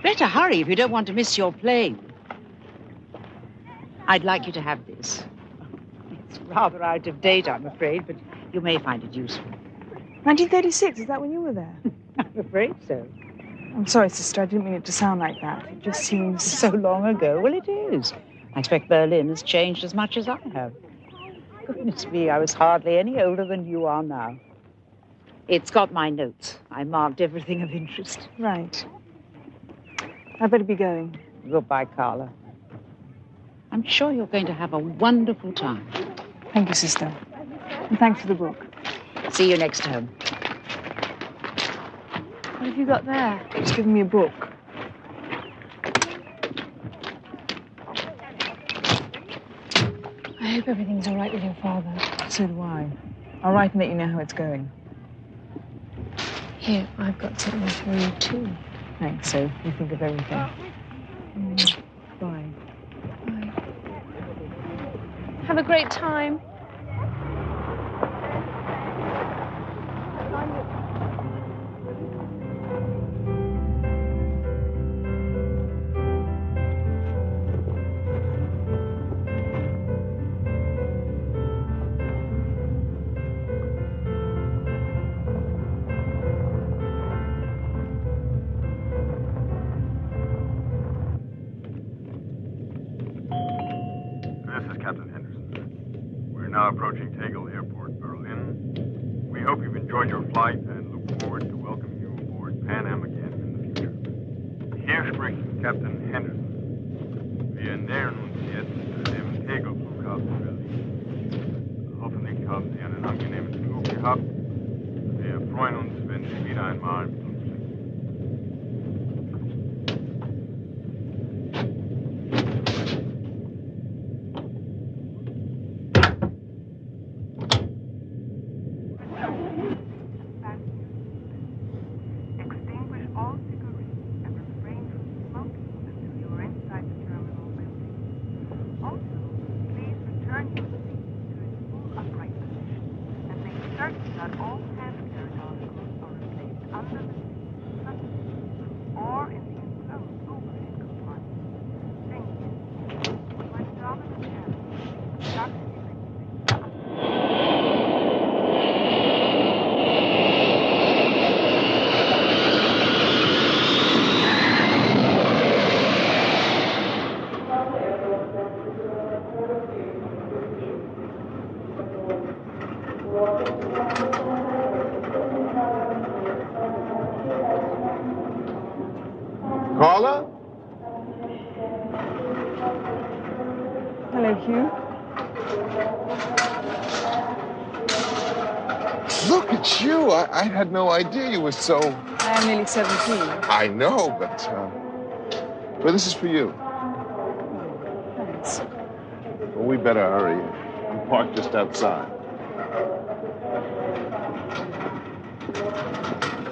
Better hurry if you don't want to miss your plane. I'd like you to have this. It's rather out of date, I'm afraid, but you may find it useful. 1936, is that when you were there? I'm afraid so. I'm sorry, sister, I didn't mean it to sound like that. It just seems... So long ago. Well, it is. I expect Berlin has changed as much as I have. Goodness me, I was hardly any older than you are now. It's got my notes. I marked everything of interest. Right. I better be going. Goodbye, Carla. I'm sure you're going to have a wonderful time. Thank you, sister. And thanks for the book. See you next term. What have you got there? It's given me a book. I hope everything's all right with your father. So do I. I'll write and let you know how it's going. Here, I've got something for you, too. Thanks, so you think of everything. Bye. Bye. Have a great time. Approaching Tegel Airport, Berlin. We hope you've enjoyed your flight and look forward to welcoming you aboard Pan Am again in the future. Hier spricht Captain Henderson. Wir nähern uns jetzt dem Tegel-Flughafen Berlin. Hoffentlich haben Sie einen angenehmen Flug gehabt. Wir freuen uns, wenn Sie wieder einmal mit uns fliegen. Carla? Hello, Hugh. Look at you. I had no idea you were so... I am nearly 17. I know, but... Well, this is for you. Thanks. Well, we better hurry. I'm parked just outside.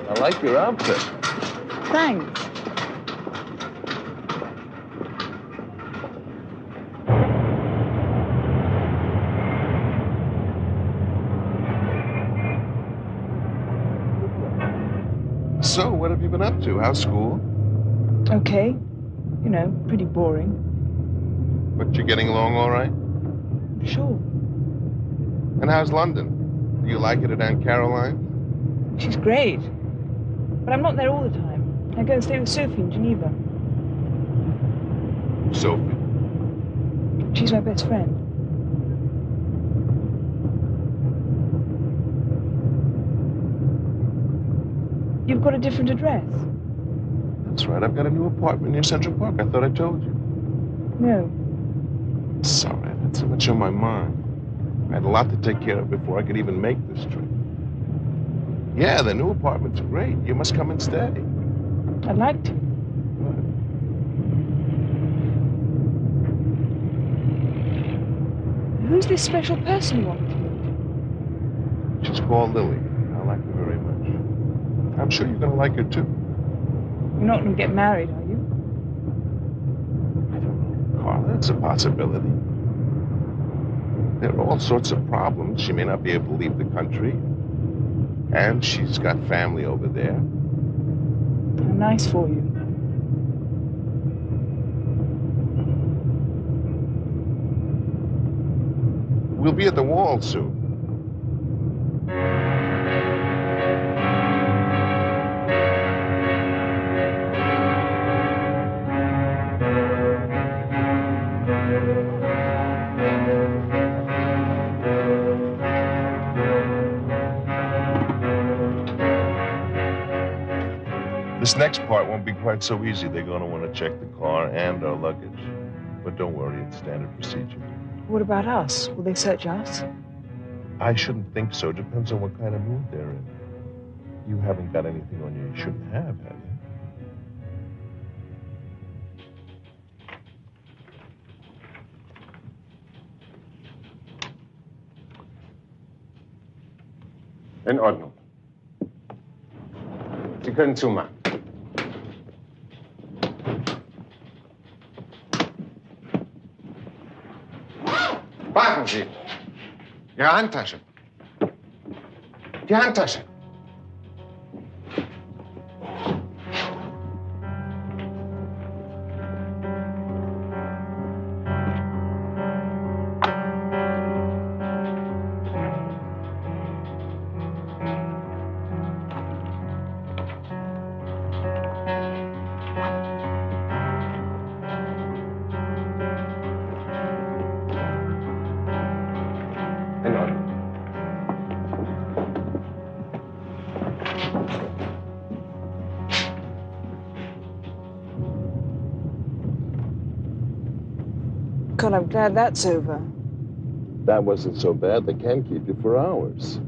I like your outfit. Thanks. So, what have you been up to? How's school? Okay. You know, pretty boring. But you're getting along all right? Sure. And how's London? Do you like it at Aunt Caroline? She's great. But I'm not there all the time. I go and stay with Sophie in Geneva. Sophie? She's my best friend. You've got a different address? That's right. I've got a new apartment near Central Park. I thought I told you. No. Sorry, I had so much on my mind. I had a lot to take care of before I could even make this trip. Yeah, the new apartment's great. You must come and stay. I'd like to. Good. Who's this special person you want me to meet? She's called Lily. I like her very much. I'm sure you're going to like her, too. You're not going to get married, are you? I don't know, Carla. It's a possibility. There are all sorts of problems. She may not be able to leave the country. And she's got family over there. How nice for you. We'll be at the wall soon. This next part won't be quite so easy. They're going to want to check the car and our luggage. But don't worry, it's standard procedure. What about us? Will they search us? I shouldn't think so. Depends on what kind of mood they're in. You haven't got anything on you shouldn't have you? In Ordnung. Sie können zumachen. Warten Sie. Ihre Handtasche. Die Handtasche. In Ordnung. God, I'm glad that's over. That wasn't so bad. They can keep you for hours.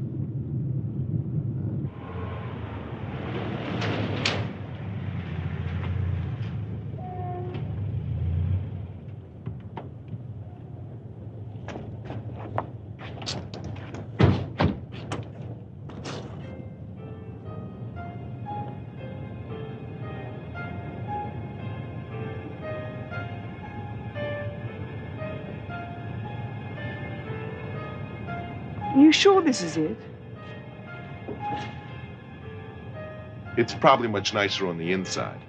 Are you sure this is it? It's probably much nicer on the inside.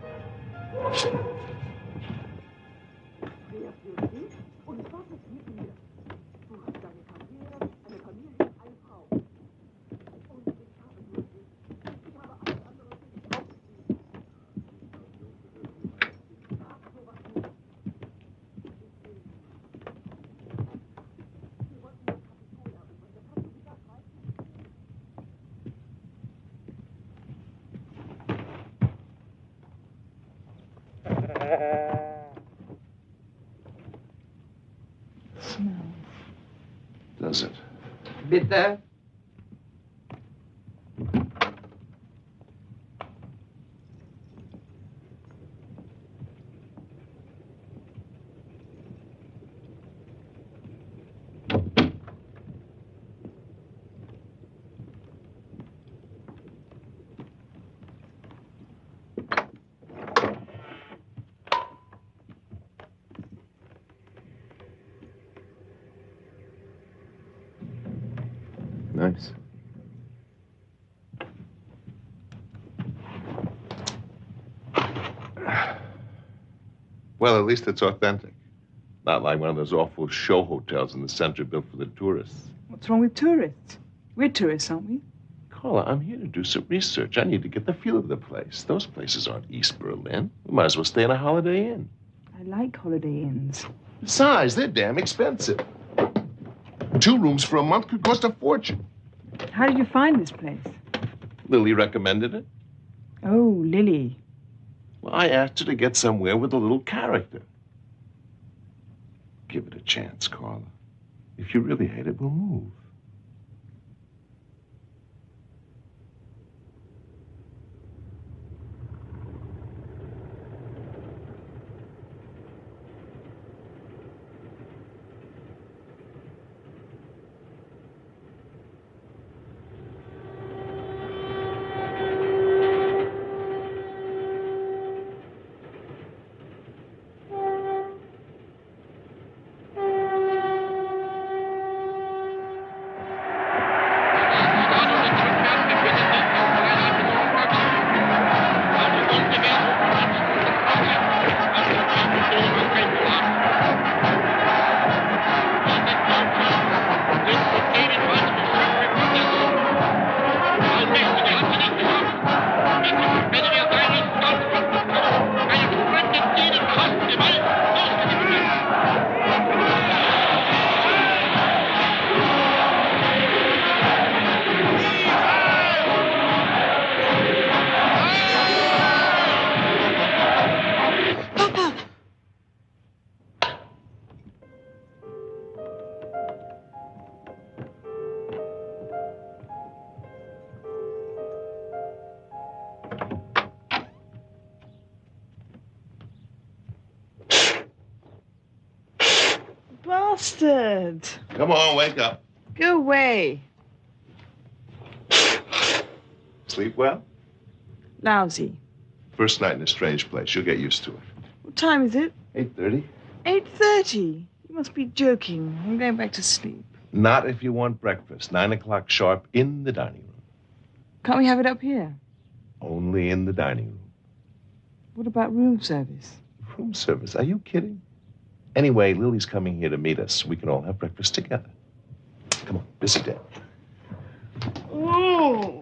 Does it? Bitte? Nice. Well, at least it's authentic. Not like one of those awful show hotels in the center built for the tourists. What's wrong with tourists? We're tourists, aren't we? Carla, I'm here to do some research. I need to get the feel of the place. Those places aren't East Berlin. We might as well stay in a Holiday Inn. I like Holiday Inns. Besides, they're damn expensive. 2 rooms for a month could cost a fortune. How did you find this place? Lily recommended it. Oh, Lily. Well, I asked her to get somewhere with a little character. Give it a chance, Carla. If you really hate it, we'll move. bastard! Come on, wake up. Go away. Sleep well? Lousy. First night in a strange place. You'll get used to it. What time is it? 8:30. 8:30. You must be joking. I'm going back to sleep. Not if you want breakfast. 9 o'clock sharp in the dining room. Can't we have it up here? Only in the dining room. What about room service? Room service? Are you kidding? Anyway, Lily's coming here to meet us. We can all have breakfast together. Come on, busy day. Oh.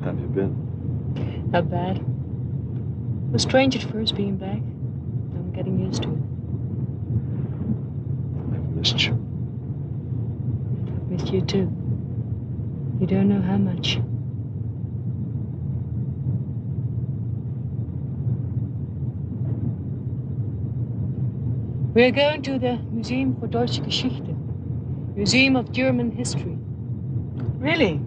How have you been? Not bad. It was strange at first being back. I'm getting used to it. I've missed you. I've missed you too. You don't know how much. We're going to the Museum for Deutsche Geschichte, Museum of German History. Really?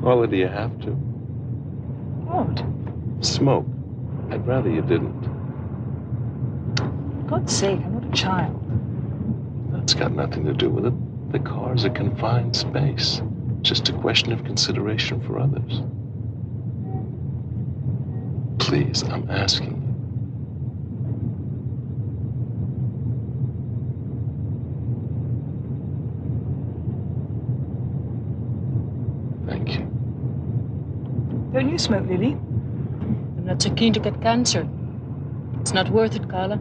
Carla, do you have to? What? Smoke. I'd rather you didn't. For God's sake, I'm not a child. That's got nothing to do with it. The car's a confined space. Just a question of consideration for others. Please, I'm asking you. Thank you. Don't you smoke, Lily? I'm not so keen to get cancer. It's not worth it, Carla.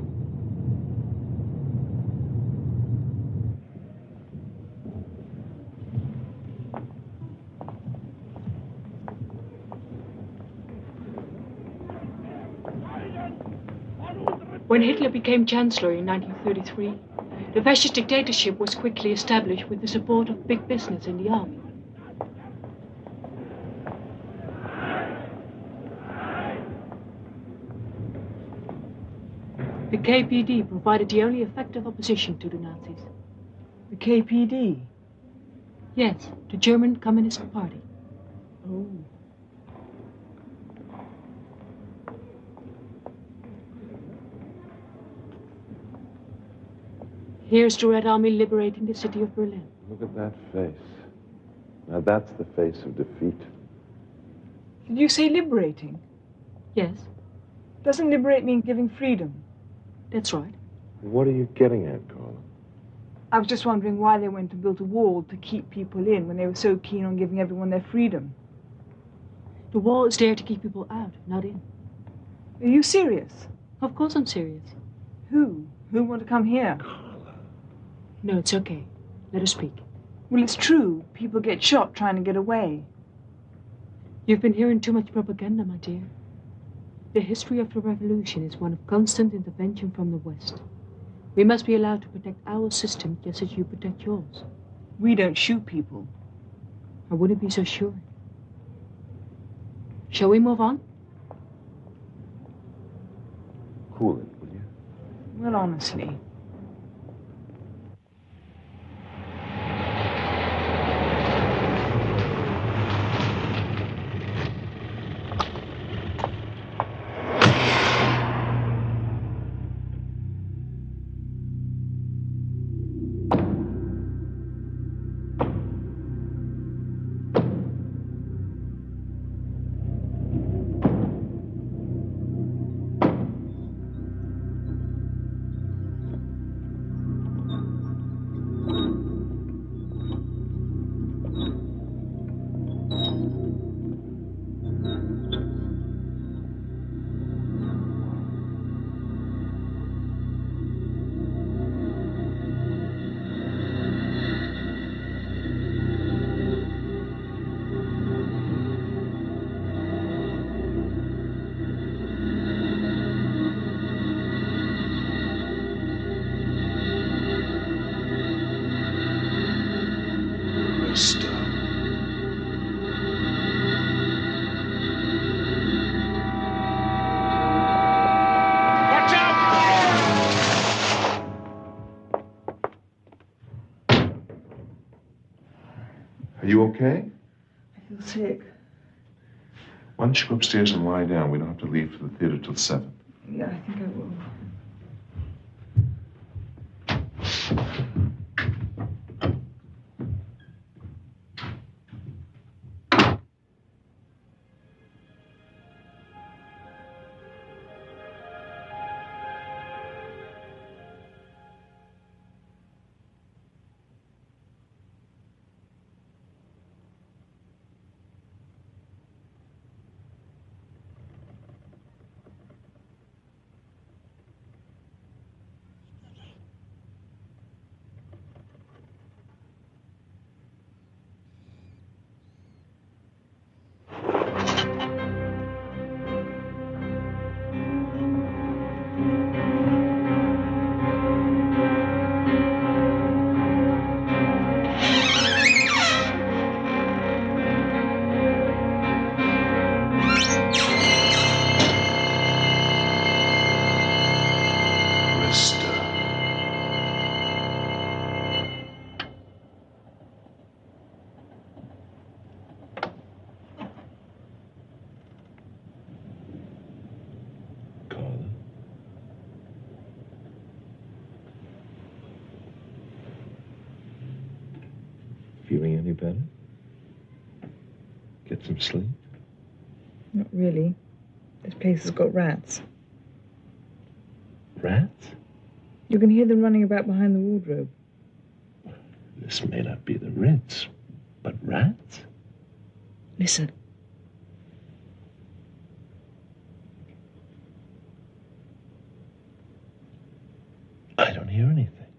When Hitler became Chancellor in 1933, the fascist dictatorship was quickly established with the support of big business in the army. The KPD provided the only effective opposition to the Nazis. The KPD? Yes, the German Communist Party. Oh. Here's the Red Army liberating the city of Berlin. Look at that face. Now that's the face of defeat. Did you say liberating? Yes, Doesn't liberate mean giving freedom? that's right. What are you getting at, Carla? I was just wondering why they went and built a wall to keep people in when they were so keen on giving everyone their freedom. The wall is there to keep people out, not in. Are you serious? Of course I'm serious. Who? Who want to come here? No, it's okay. Let us speak. Well, it's true. People get shot trying to get away. You've been hearing too much propaganda, my dear. The history of the revolution is one of constant intervention from the West. We must be allowed to protect our system just as you protect yours. We don't shoot people. I wouldn't be so sure. Shall we move on? Cool it, will you? Well, honestly. okay? I feel sick. Why don't you go upstairs and lie down? We don't have to leave for the theater till 7. Yeah, I think I will. Feeling any better? Get some sleep? Not really. This place has got rats. Rats? You can hear them running about behind the wardrobe. This may not be the Ritz, but rats? Listen. I don't hear anything.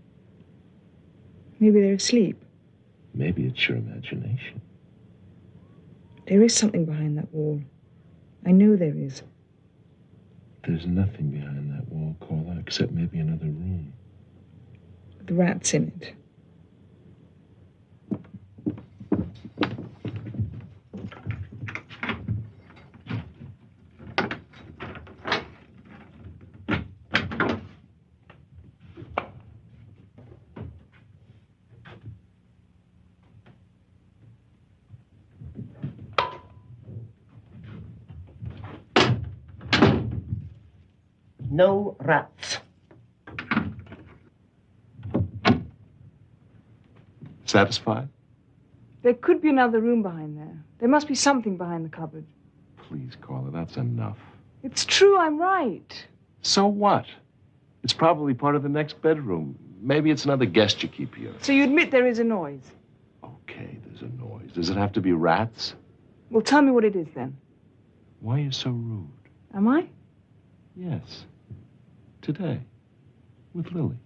Maybe they're asleep. Maybe it's your imagination. There is something behind that wall. I know there is. There's nothing behind that wall, Carla, except maybe another room. With rats in it. No rats. Satisfied? There could be another room behind there. There must be something behind the cupboard. Please, Carla, that's enough. It's true, I'm right. So what? It's probably part of the next bedroom. Maybe it's another guest you keep here. So you admit there is a noise? Okay, there's a noise. Does it have to be rats? Well, tell me what it is then. Why are you so rude? Am I? Yes. Today, with Lily.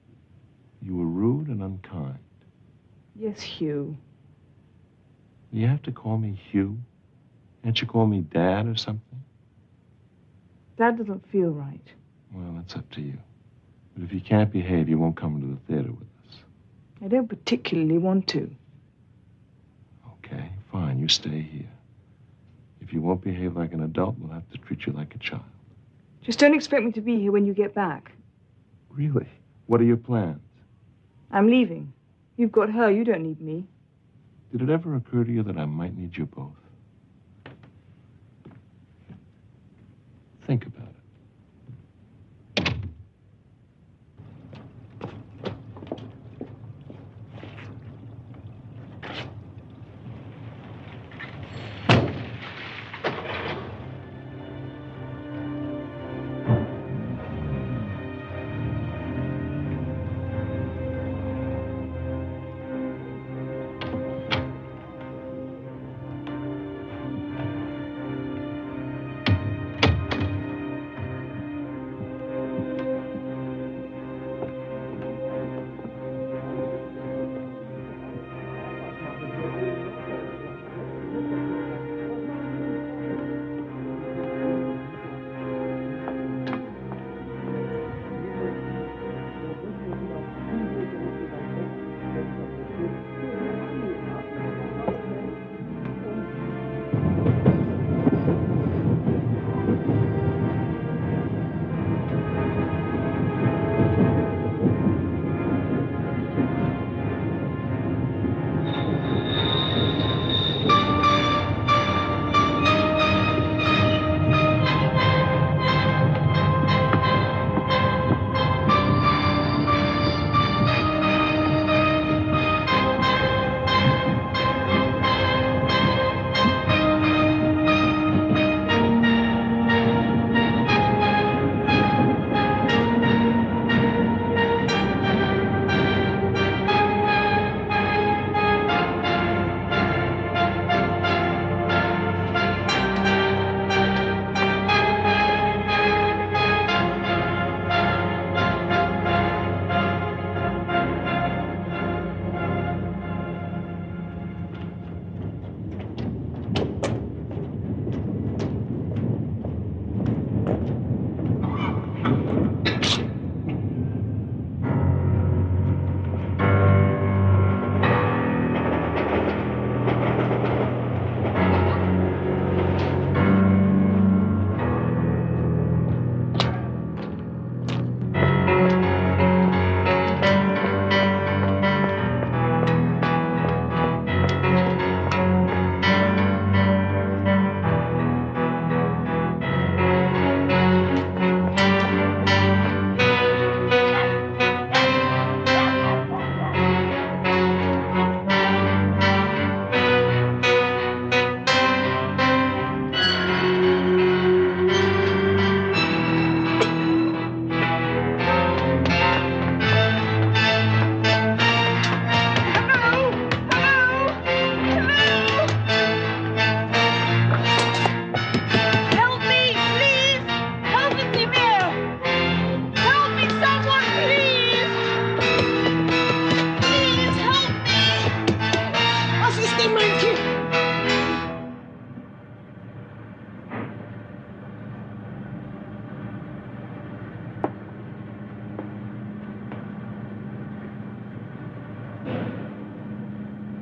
You were rude and unkind. Yes, Hugh. You have to call me Hugh? Can't you call me Dad or something? That doesn't feel right. Well, that's up to you. But if you can't behave, you won't come to the theater with us. I don't particularly want to. Okay, fine, you stay here. If you won't behave like an adult, we'll have to treat you like a child. Just don't expect me to be here when you get back. Really? What are your plans? I'm leaving. You've got her, you don't need me. Did it ever occur to you that I might need you both? Think about it.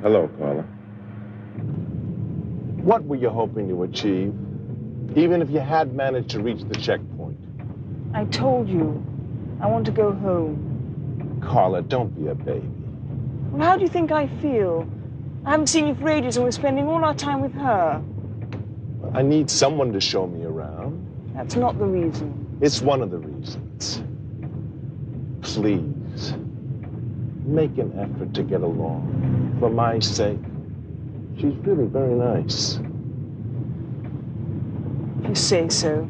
Hello, Carla. What were you hoping to achieve, even if you had managed to reach the checkpoint? I told you. I want to go home. Carla, don't be a baby. Well, how do you think I feel? I haven't seen you for ages and we're spending all our time with her. I need someone to show me around. That's not the reason. It's one of the reasons. Please, make an effort to get along. For my sake. She's really very nice. If you say so.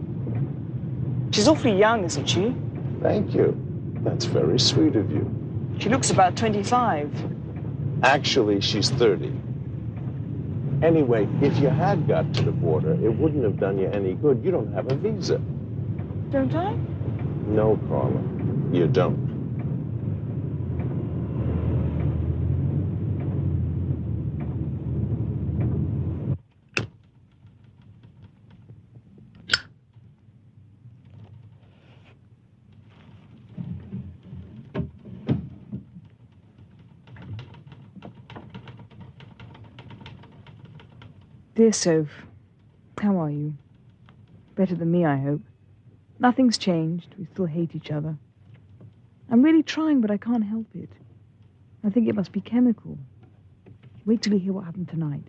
She's awfully young, isn't she? Thank you. That's very sweet of you. She looks about 25. Actually, she's 30. Anyway, if you had got to the border, it wouldn't have done you any good. You don't have a visa. Don't I? No, Carla, you don't. Dear Soph, how are you? Better than me, I hope. Nothing's changed. We still hate each other. I'm really trying, but I can't help it. I think it must be chemical. Wait till you hear what happened tonight.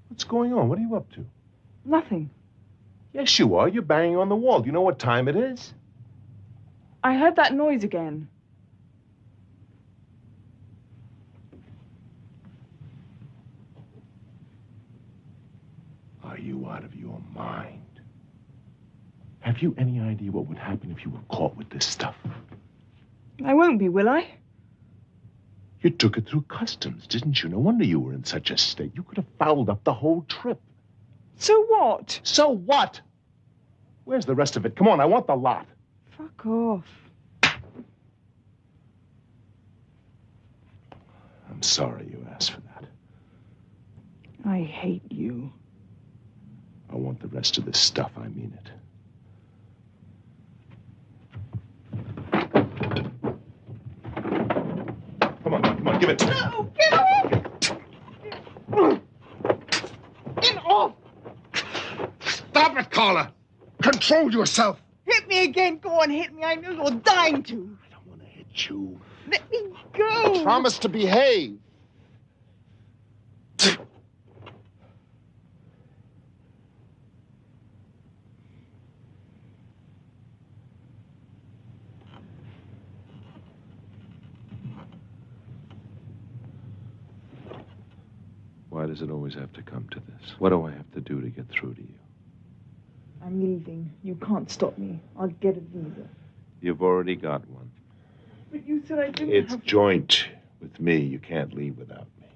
What's going on? What are you up to? Nothing. Yes, you are. You're banging on the wall. Do you know what time it is? I heard that noise again. Are you out of your mind? Have you any idea what would happen if you were caught with this stuff? I won't be, will I? You took it through customs, didn't you? No wonder you were in such a state. You could have fouled up the whole trip. So what? So what? Where's the rest of it? Come on, I want the lot. Fuck off. I'm sorry you asked for that. I hate you. I want the rest of this stuff. I mean it. Come on, give it. No, get off! Get off! Stop it, Carla! Control yourself! Hit me again. Go on, hit me. I know you're dying to. I don't want to hit you. Let me go. Promise to behave. Why does it always have to come to this? What do I have to do to get through to you? I'm leaving. You can't stop me. I'll get a visa. You've already got one. But you said I didn't It's have... joint with me. You can't leave without me.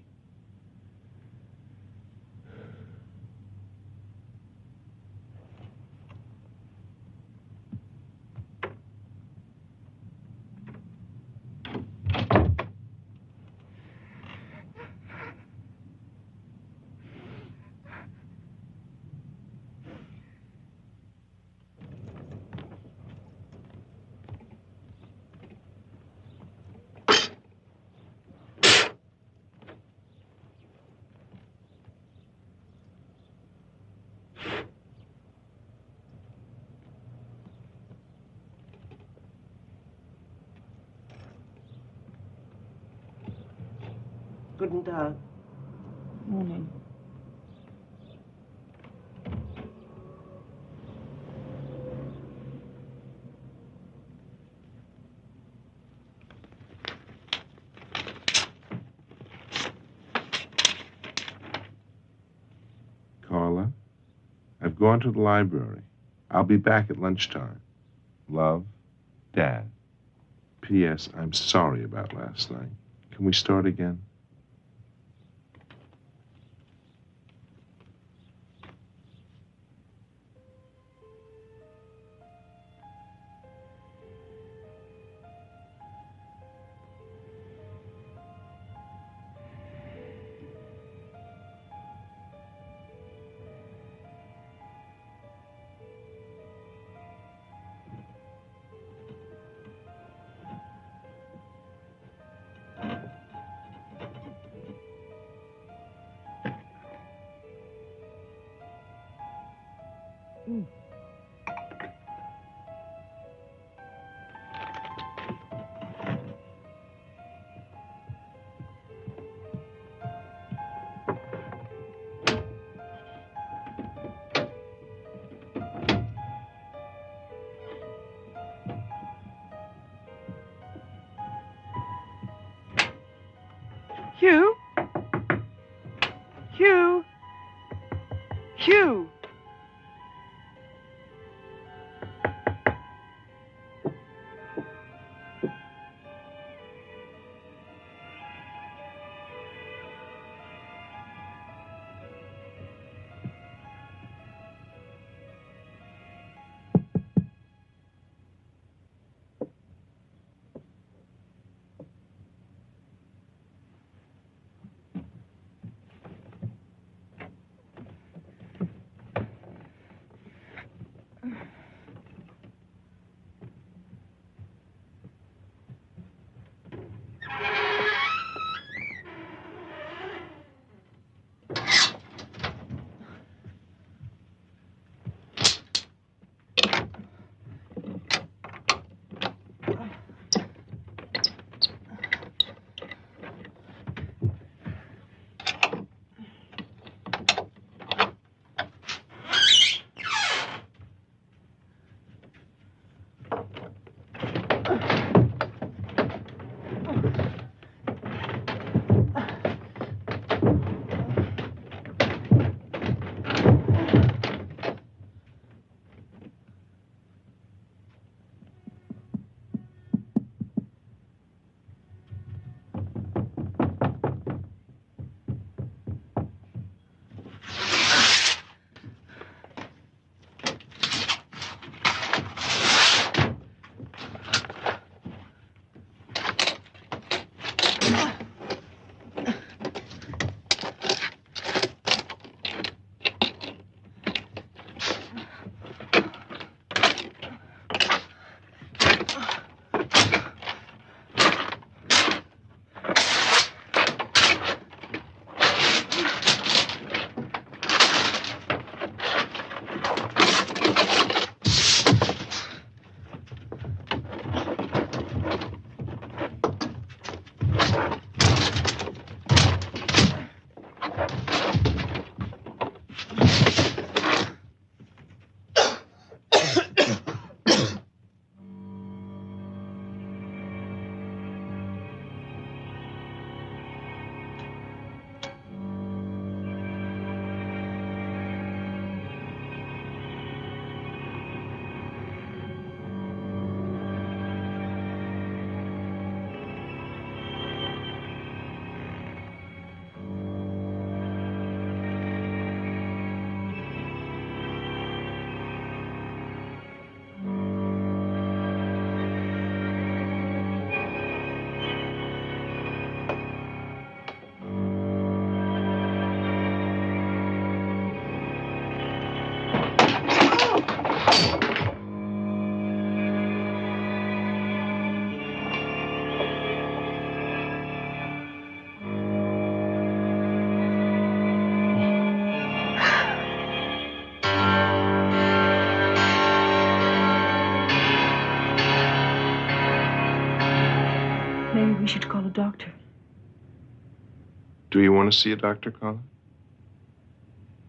Guten Tag. Morning. Go on to the library. I'll be back at lunchtime. Love, Dad. P.S. I'm sorry about last night. Can we start again? Hugh? Hugh? Hugh? Maybe we should call a doctor. Do you want to see a doctor, Colin?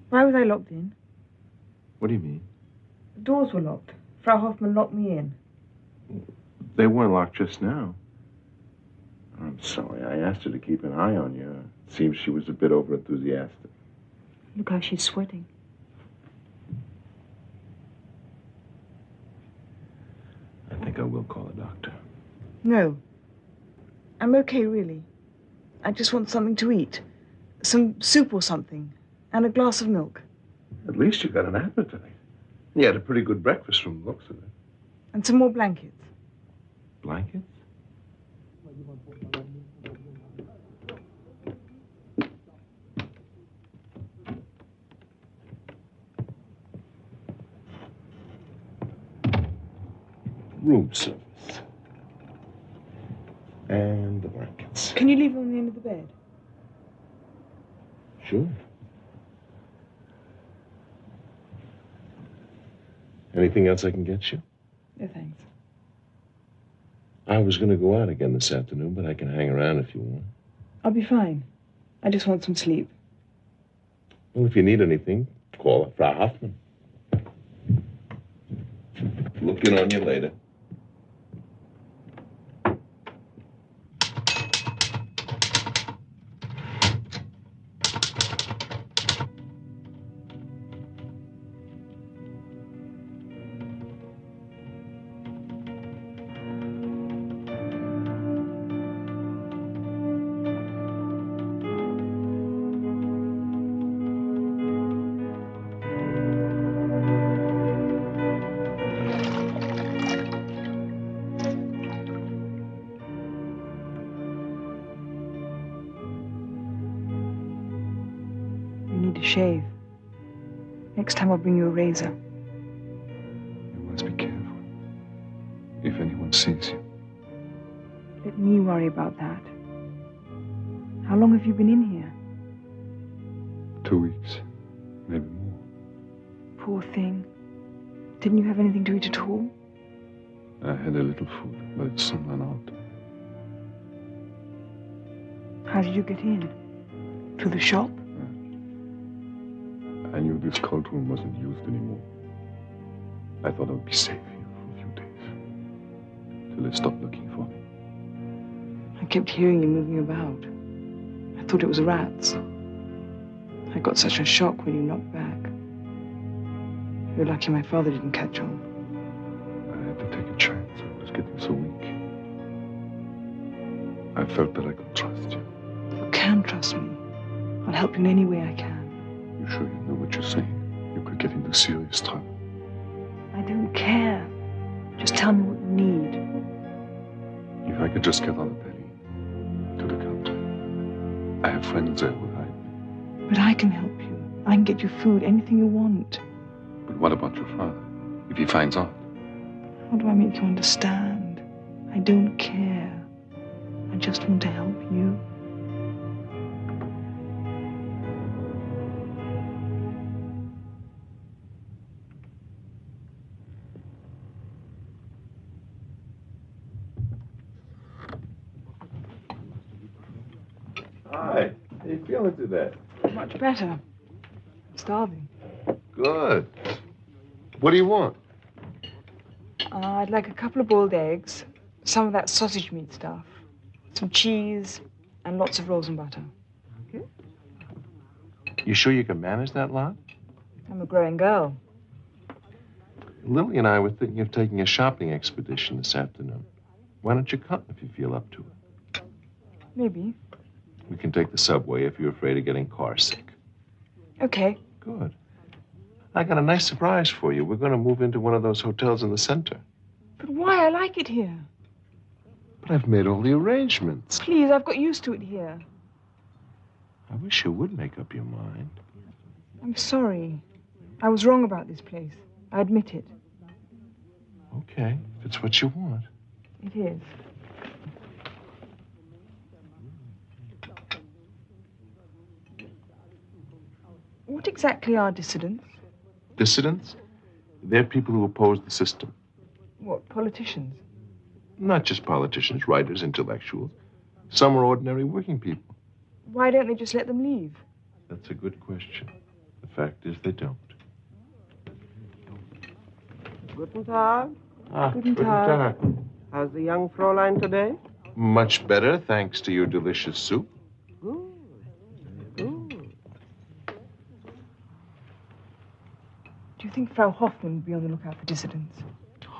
Why was I locked in? What do you mean? The doors were locked. Frau Hoffman locked me in. They weren't locked just now. I'm sorry. I asked her to keep an eye on you. It seems she was a bit overenthusiastic. Look how she's sweating. I will call a doctor. No. I'm okay, really. I just want something to eat. Some soup or something. And a glass of milk. At least you got an appetite. You had a pretty good breakfast from the looks of it. And some more blankets. Blankets? Room service. And the blankets. Can you leave them on the end of the bed? Sure. Anything else I can get you? No, thanks. I was going to go out again this afternoon, but I can hang around if you want. I'll be fine. I just want some sleep. Well, if you need anything, call Frau Hoffman. Looking on you later. Shave. Next time I'll bring you a razor. You must be careful. If anyone sees you. Let me worry about that. How long have you been in here? 2 weeks, maybe more. Poor thing. Didn't you have anything to eat at all? I had a little food, but it soon ran out. How did you get in? To the shop? I knew this cold room wasn't used anymore. I thought I would be safe here for a few days. Till they stopped looking for me. I kept hearing you moving about. I thought it was rats. I got such a shock when you knocked back. You're lucky my father didn't catch on. I had to take a chance. I was getting so weak. I felt that I could trust you. You can trust me. I'll help you in any way I can. You sure you know what you're saying? You could get into serious trouble. I don't care. Just tell me what you need. If I could just get out of Delhi to the country. I have friends there who would hide me. But I can help you. I can get you food, anything you want. But what about your father? If he finds out? How do I make you understand? I don't care. I just want to help you. Hi. How you feeling today? Much better. I'm starving. Good. What do you want? I'd like a couple of boiled eggs, some of that sausage meat stuff, some cheese, and lots of rolls and butter. Okay. You sure you can manage that lot? I'm a growing girl. Lily and I were thinking of taking a shopping expedition this afternoon. Why don't you come if you feel up to it? Maybe. We can take the subway if you're afraid of getting car sick. Okay. Good. I got a nice surprise for you. We're going to move into one of those hotels in the center. But why? I like it here. But I've made all the arrangements. Please, I've got used to it here. I wish you would make up your mind. I'm sorry. I was wrong about this place. I admit it. Okay, if it's what you want. It is. What exactly are dissidents? Dissidents? They're people who oppose the system. What, politicians? Not just politicians, writers, intellectuals. Some are ordinary working people. Why don't they just let them leave? That's a good question. The fact is they don't. Guten Tag. Guten Tag. How's the young Fräulein today? Much better, thanks to your delicious soup. Good. Good. Do you think Frau Hoffman would be on the lookout for dissidents?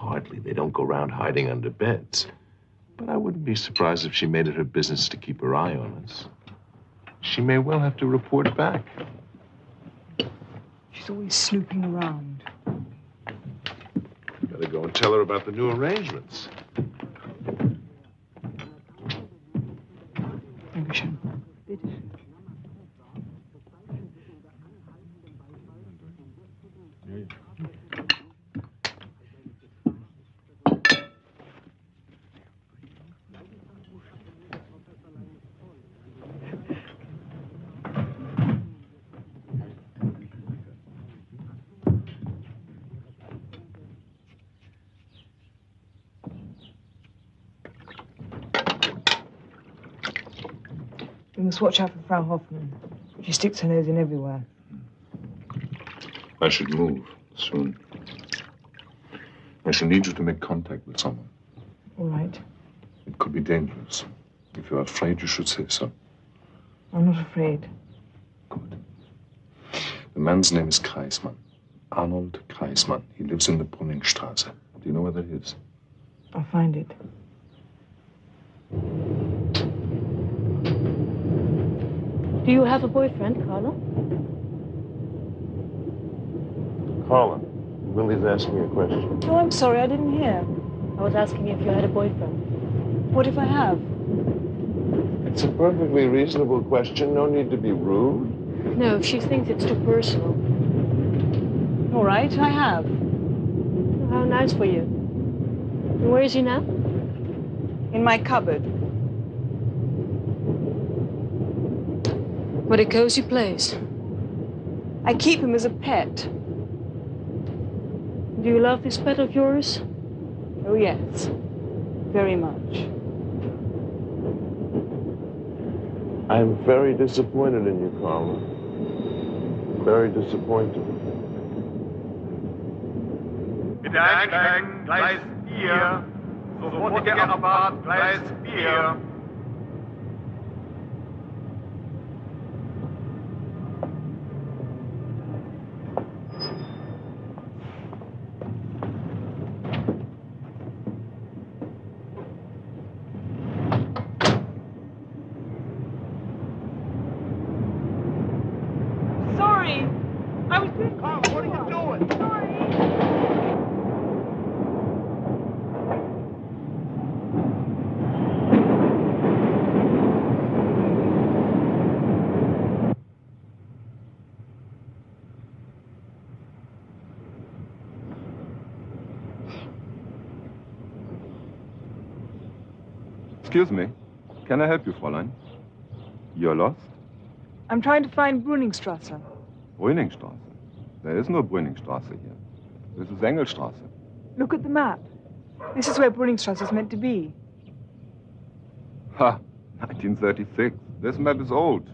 Hardly. They don't go around hiding under beds. But I wouldn't be surprised if she made it her business to keep her eye on us. She may well have to report back. She's always snooping around. Better go and tell her about the new arrangements. Dankeschön. Bitte. We must watch out for Frau Hoffmann. She sticks her nose in everywhere. I should move soon. I shall need you to make contact with someone. All right. It could be dangerous. If you're afraid, you should say so. I'm not afraid. Good. The man's name is Kreismann. Arnold Kreismann. He lives in the Brunningstraße. Do you know where that is? I'll find it. Do you have a boyfriend, Carla? Carla, Willie's asking me a question. Oh, I'm sorry, I didn't hear. I was asking if you had a boyfriend. What if I have? It's a perfectly reasonable question. No need to be rude. No, she thinks it's too personal. All right, I have. How nice for you. And where is he now? In my cupboard. What a cozy place. I keep him as a pet. Do you love this pet of yours? Oh, yes. Very much. I'm very disappointed in you, Carla. Very disappointed. Bitte einsteigen, Gleis 4. Sofortige Abfahrt, Gleis 4. Sorry. I was doing... Carla, what are you doing? Excuse me. Can I help you, Fräulein? You're lost? I'm trying to find Brunningstrasse. Brünningstraße. There is no Brünningstraße here. This is Engelstraße. Look at the map. This is where Brunningstrasse is meant to be. Ha! 1936. This map is old.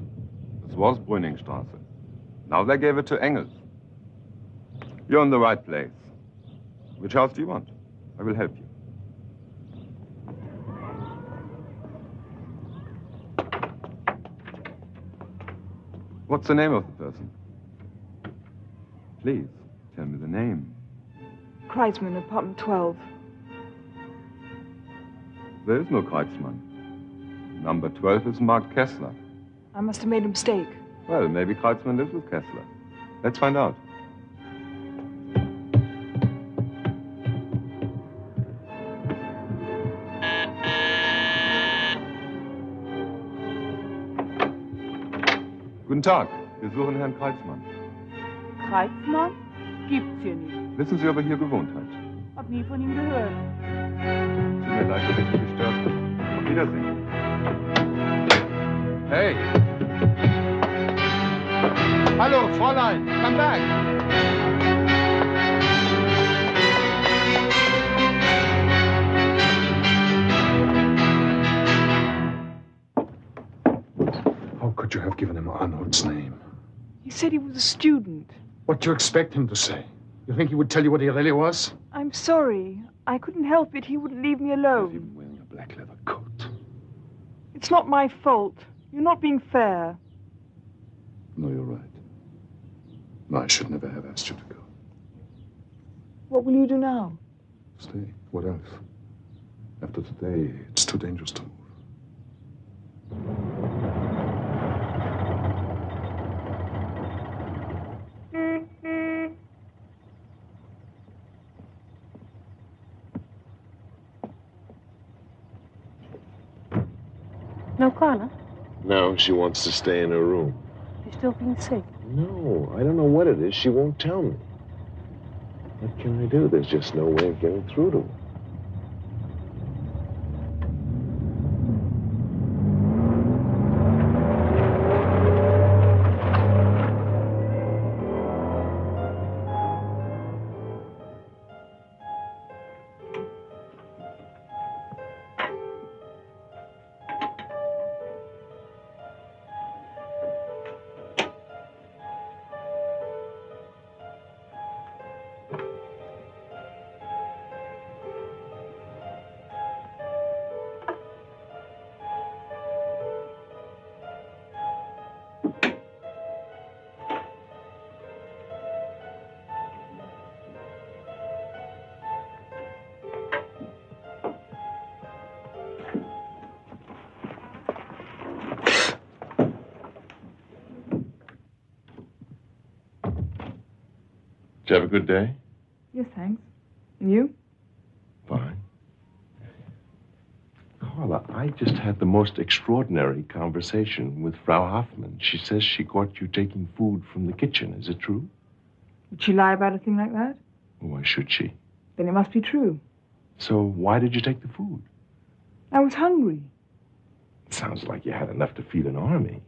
This was Brünningstraße. Now they gave it to Engels. You're in the right place. Which house do you want? I will help you. What's the name of the person? Please, tell me the name. Kreisman, apartment 12. There is no Kreitzmann. Number 12 is marked Kessler. I must have made a mistake. Well, maybe Kreitzmann lives with Kessler. Let's find out. Guten Tag, wir suchen Herrn Kreitzmann. Kreitzmann? Gibt's hier nicht. Wissen Sie, ob er hier gewohnt hat? Hab nie von ihm gehört. Tut mir leid, dass ich Sie gestört habe. Auf Wiedersehen. Hey! Hallo, Fräulein, come back. How could you have given him Arnold's name? He said he was a student. What do you expect him to say? You think he would tell you what he really was? I'm sorry. I couldn't help it. He wouldn't leave me alone. Even wearing a black leather coat. It's not my fault. You're not being fair. No, you're right. No, I should never have asked you to go. What will you do now? Stay. What else? After today, it's too dangerous to move. No, Carla? No, she wants to stay in her room. You're still being sick. No, I don't know what it is. She won't tell me. What can I do? There's just no way of getting through to her. Did you have a good day? Yes, thanks. And you? Fine. Carla, I just had the most extraordinary conversation with Frau Hoffman. She says she caught you taking food from the kitchen. Is it true? Would she lie about a thing like that? Why should she? Then it must be true. So why did you take the food? I was hungry. It sounds like you had enough to feed an army.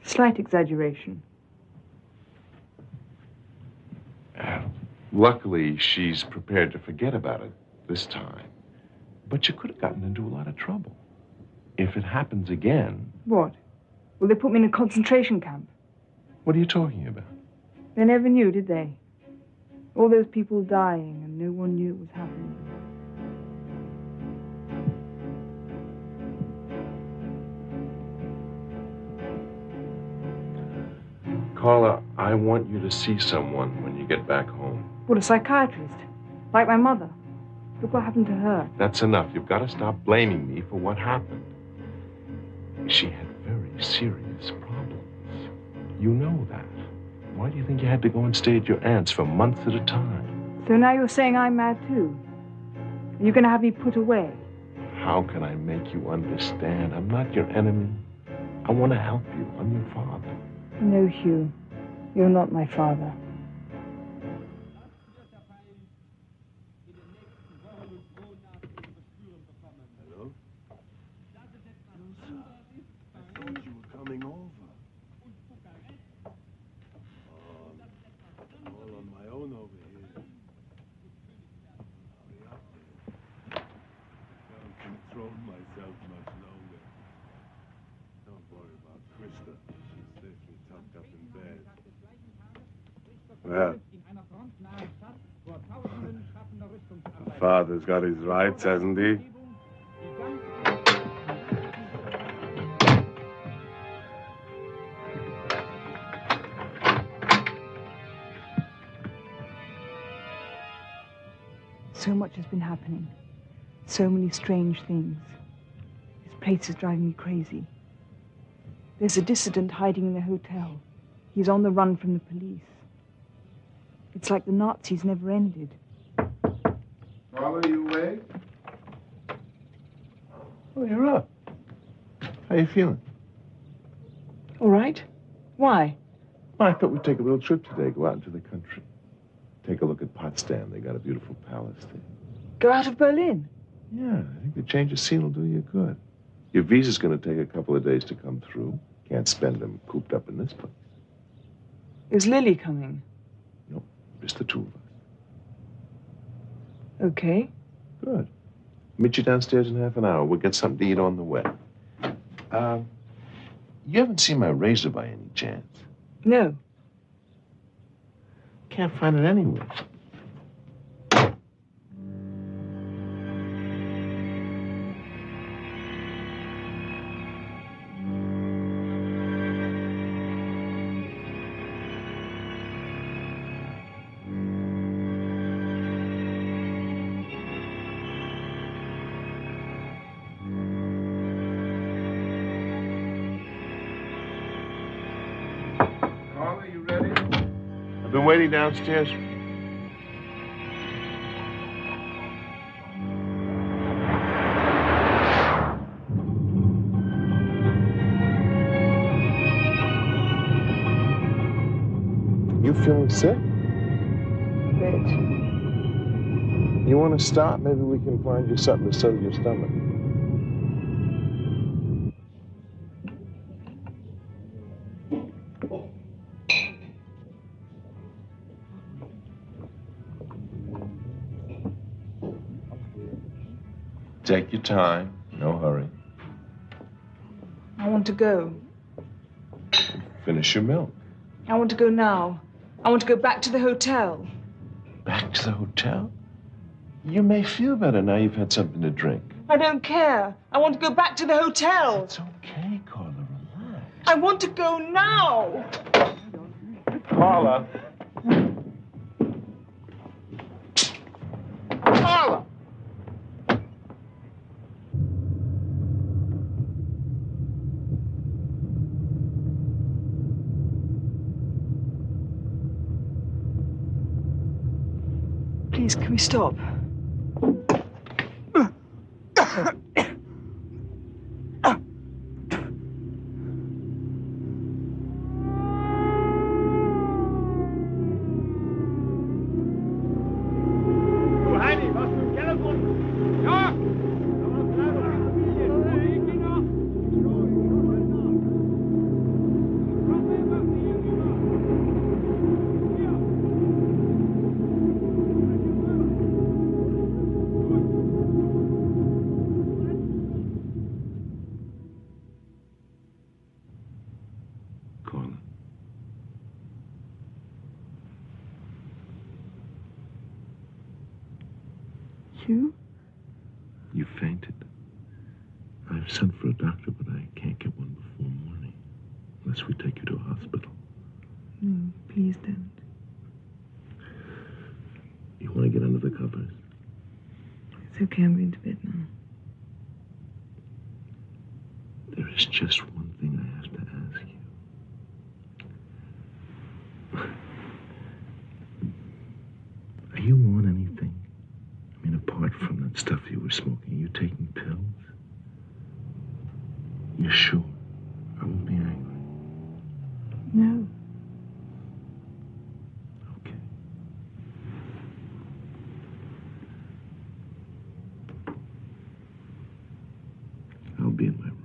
Slight exaggeration. Luckily, she's prepared to forget about it this time. But you could have gotten into a lot of trouble. If it happens again... What? Will they put me in a concentration camp? What are you talking about? They never knew, did they? All those people dying and no one knew it was happening. Carla, I want you to see someone when you get back home. What, a psychiatrist? Like my mother? Look what happened to her. That's enough. You've got to stop blaming me for what happened. She had very serious problems. You know that. Why do you think you had to go and stay at your aunt's for months at a time? So now you're saying I'm mad too? Are you going to have me put away? How can I make you understand? I'm not your enemy. I want to help you. I'm your father. No, Hugh. You're not my father. Hello? I thought you were coming over. All on my own over here. Hurry up there. I can't control myself much longer. Don't worry about Krista. She's safely tucked up in bed. Well, the father's got his rights, hasn't he? So much has been happening. So many strange things. This place is driving me crazy. There's a dissident hiding in the hotel. He's on the run from the police. It's like the Nazis never ended. Carla, you awake? Oh, you're up. How you feeling? All right. Why? Well, I thought we'd take a little trip today, go out into the country. Take a look at Potsdam. They got a beautiful palace there. Go out of Berlin? Yeah, I think the change of scene will do you good. Your visa's going to take a couple of days to come through. Can't spend them cooped up in this place. Is Lily coming? Nope, just the two of us. Okay. Good. Meet you downstairs in half an hour. We'll get something to eat on the way. You haven't seen my razor by any chance? No. Can't find it anywhere. you ready? I've been waiting downstairs. You feeling sick? Bit. You want to stop? Maybe we can find you something to settle your stomach. Take your time. No hurry. I want to go. Finish your milk. I want to go now. I want to go back to the hotel. Back to the hotel? You may feel better now you've had something to drink. I don't care. I want to go back to the hotel. It's okay, Carla. Relax. I want to go now. Carla. Carla! Please, can we stop? Du Heidi, warst du im Keller drunten? Ja! Da war kleine Familie. Ich geh noch. Carla. You? You fainted. I've sent for a doctor, but I can't get one before morning. Unless we take you to a hospital. No, please don't. You want to get under the covers? It's okay, I'm going to bed now. There is just one thing I have to ask you. Are you on anything? I mean, apart from that stuff you were smoking, are you taking pills? You're sure? I won't be angry. No. Okay. I'll be in my room.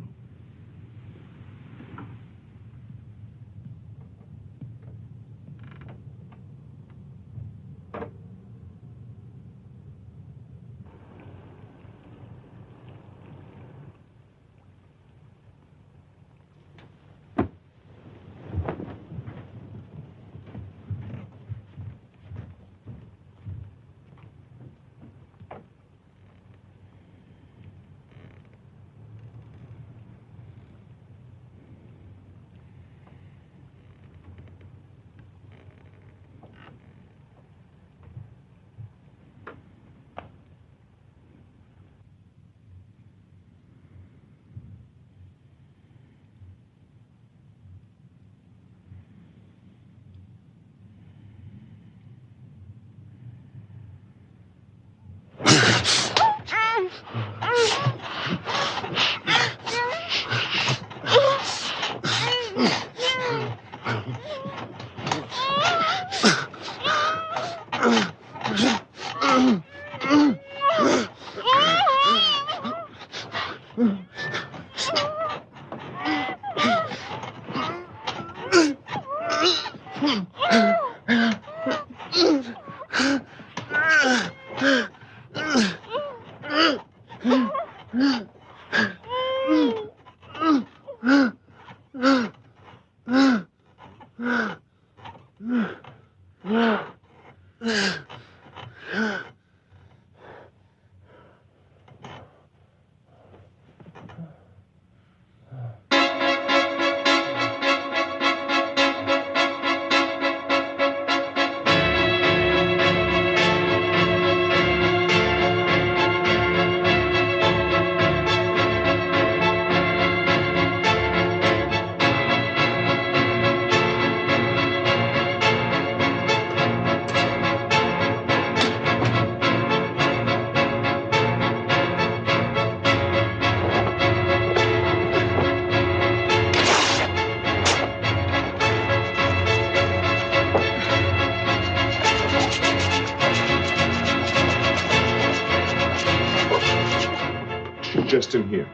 just in here.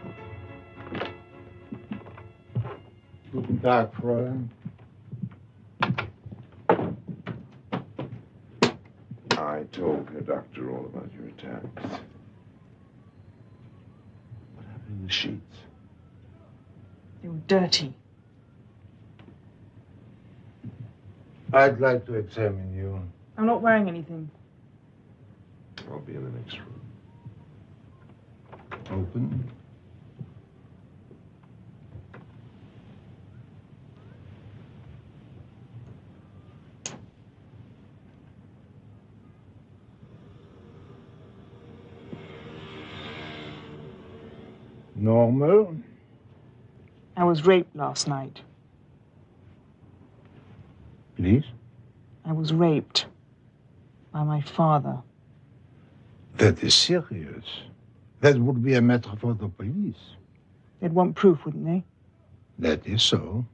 Guten Tag, Fräulein. I told her doctor all about your attacks. What happened to the sheets? They were dirty. I'd like to examine you. I'm not wearing anything. I'll be in the next room. Open. Normal. I was raped last night. Please? I was raped by my father. That is serious. That would be a matter for the police. They'd want proof, wouldn't they? That is so.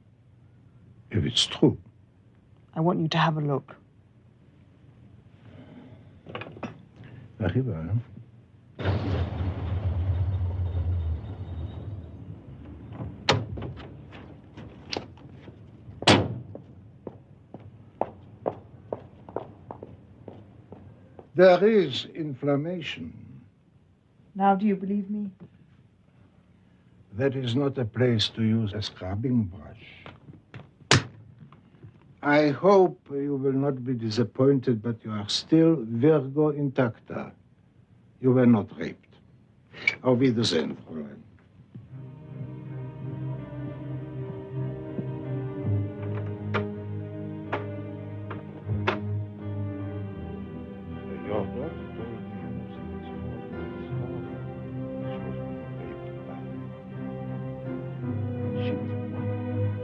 If it's true. I want you to have a look. Very well. There is inflammation. Now do you believe me? That is not a place to use a scrubbing brush. I hope you will not be disappointed, but you are still Virgo intacta. You were not raped. Auf Wiedersehen, Fräulein. Your daughter told you since you were small, she was raped by you. She was a woman.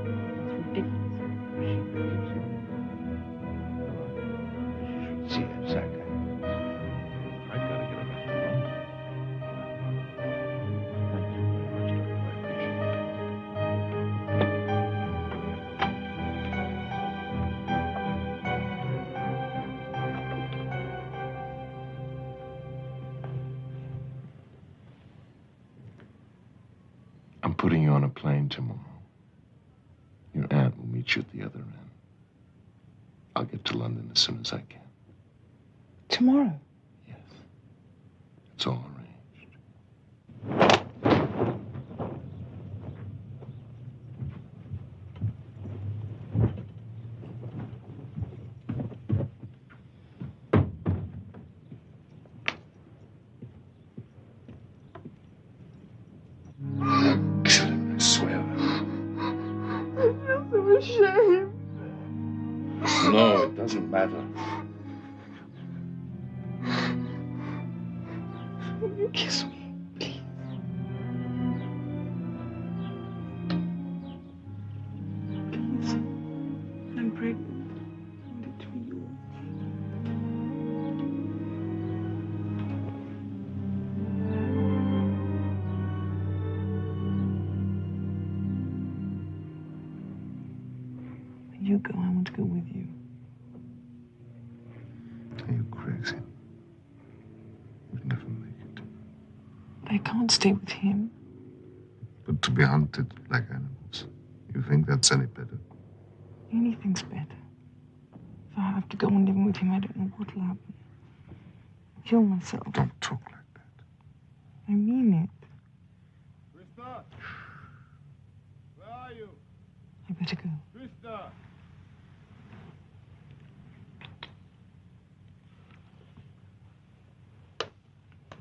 That's ridiculous. She believes you. You should see a psychiatrist. I gotta get her back to London. Thank you very much, Doctor. I appreciate it. I'm putting you on a plane tomorrow. Your aunt will meet you at the other end. I'll get to London as soon as I can. Tomorrow? Yes. It's all arranged. Kill him, I swear. I feel so ashamed. No, it doesn't matter. Will you kiss me, please? Please. I'm pregnant. I want it to be yours. When you go, I want to go with you. Are you crazy? You'd never make it. I can't stay with him. But to be hunted like animals, you think that's any better? Anything's better. If I have to go on living with him, I don't know what'll happen. I'll kill myself. Don't talk like that. I mean it. Krista? Where are you? I better go. Krista!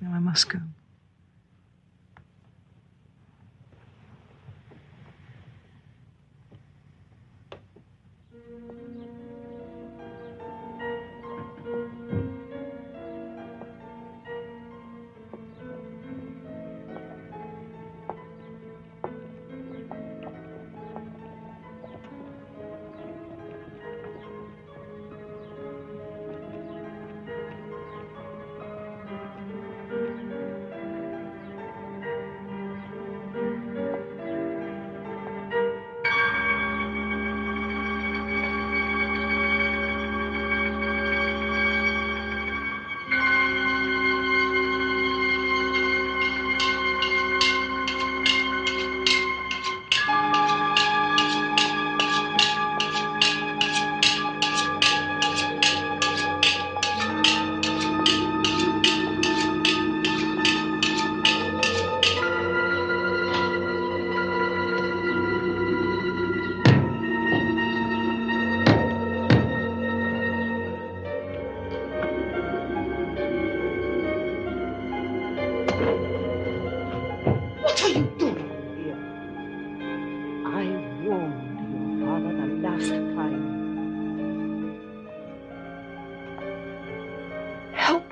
Now I must go.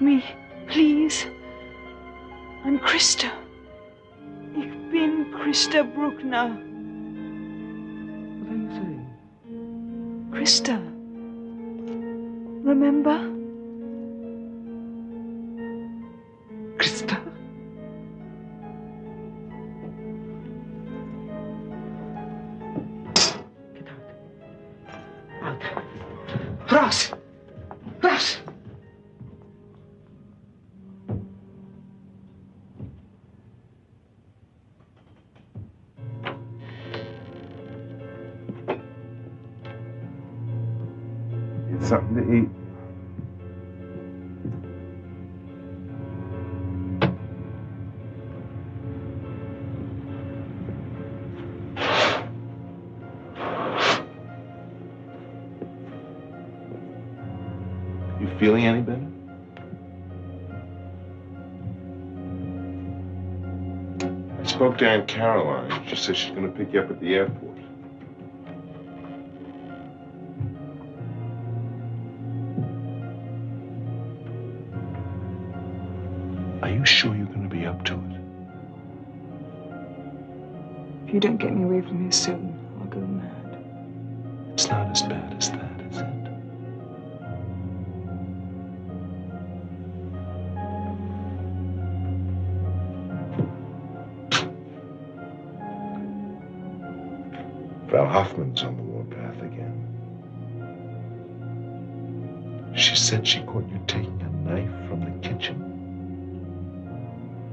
Help me, please. I'm Christa. Ich bin Christa Bruckner. What are you saying? Christa. Remember? Christa? Raus! Raus! Get something to eat. You feeling any better? I spoke to Aunt Caroline. She says she's going to pick you up at the airport. Are you sure you're going to be up to it? If you don't get me away from here soon, I'll go mad. It's not as bad as that, is it? Frau Hoffman's on the warpath again. She said she caught you taking a knife from the kitchen.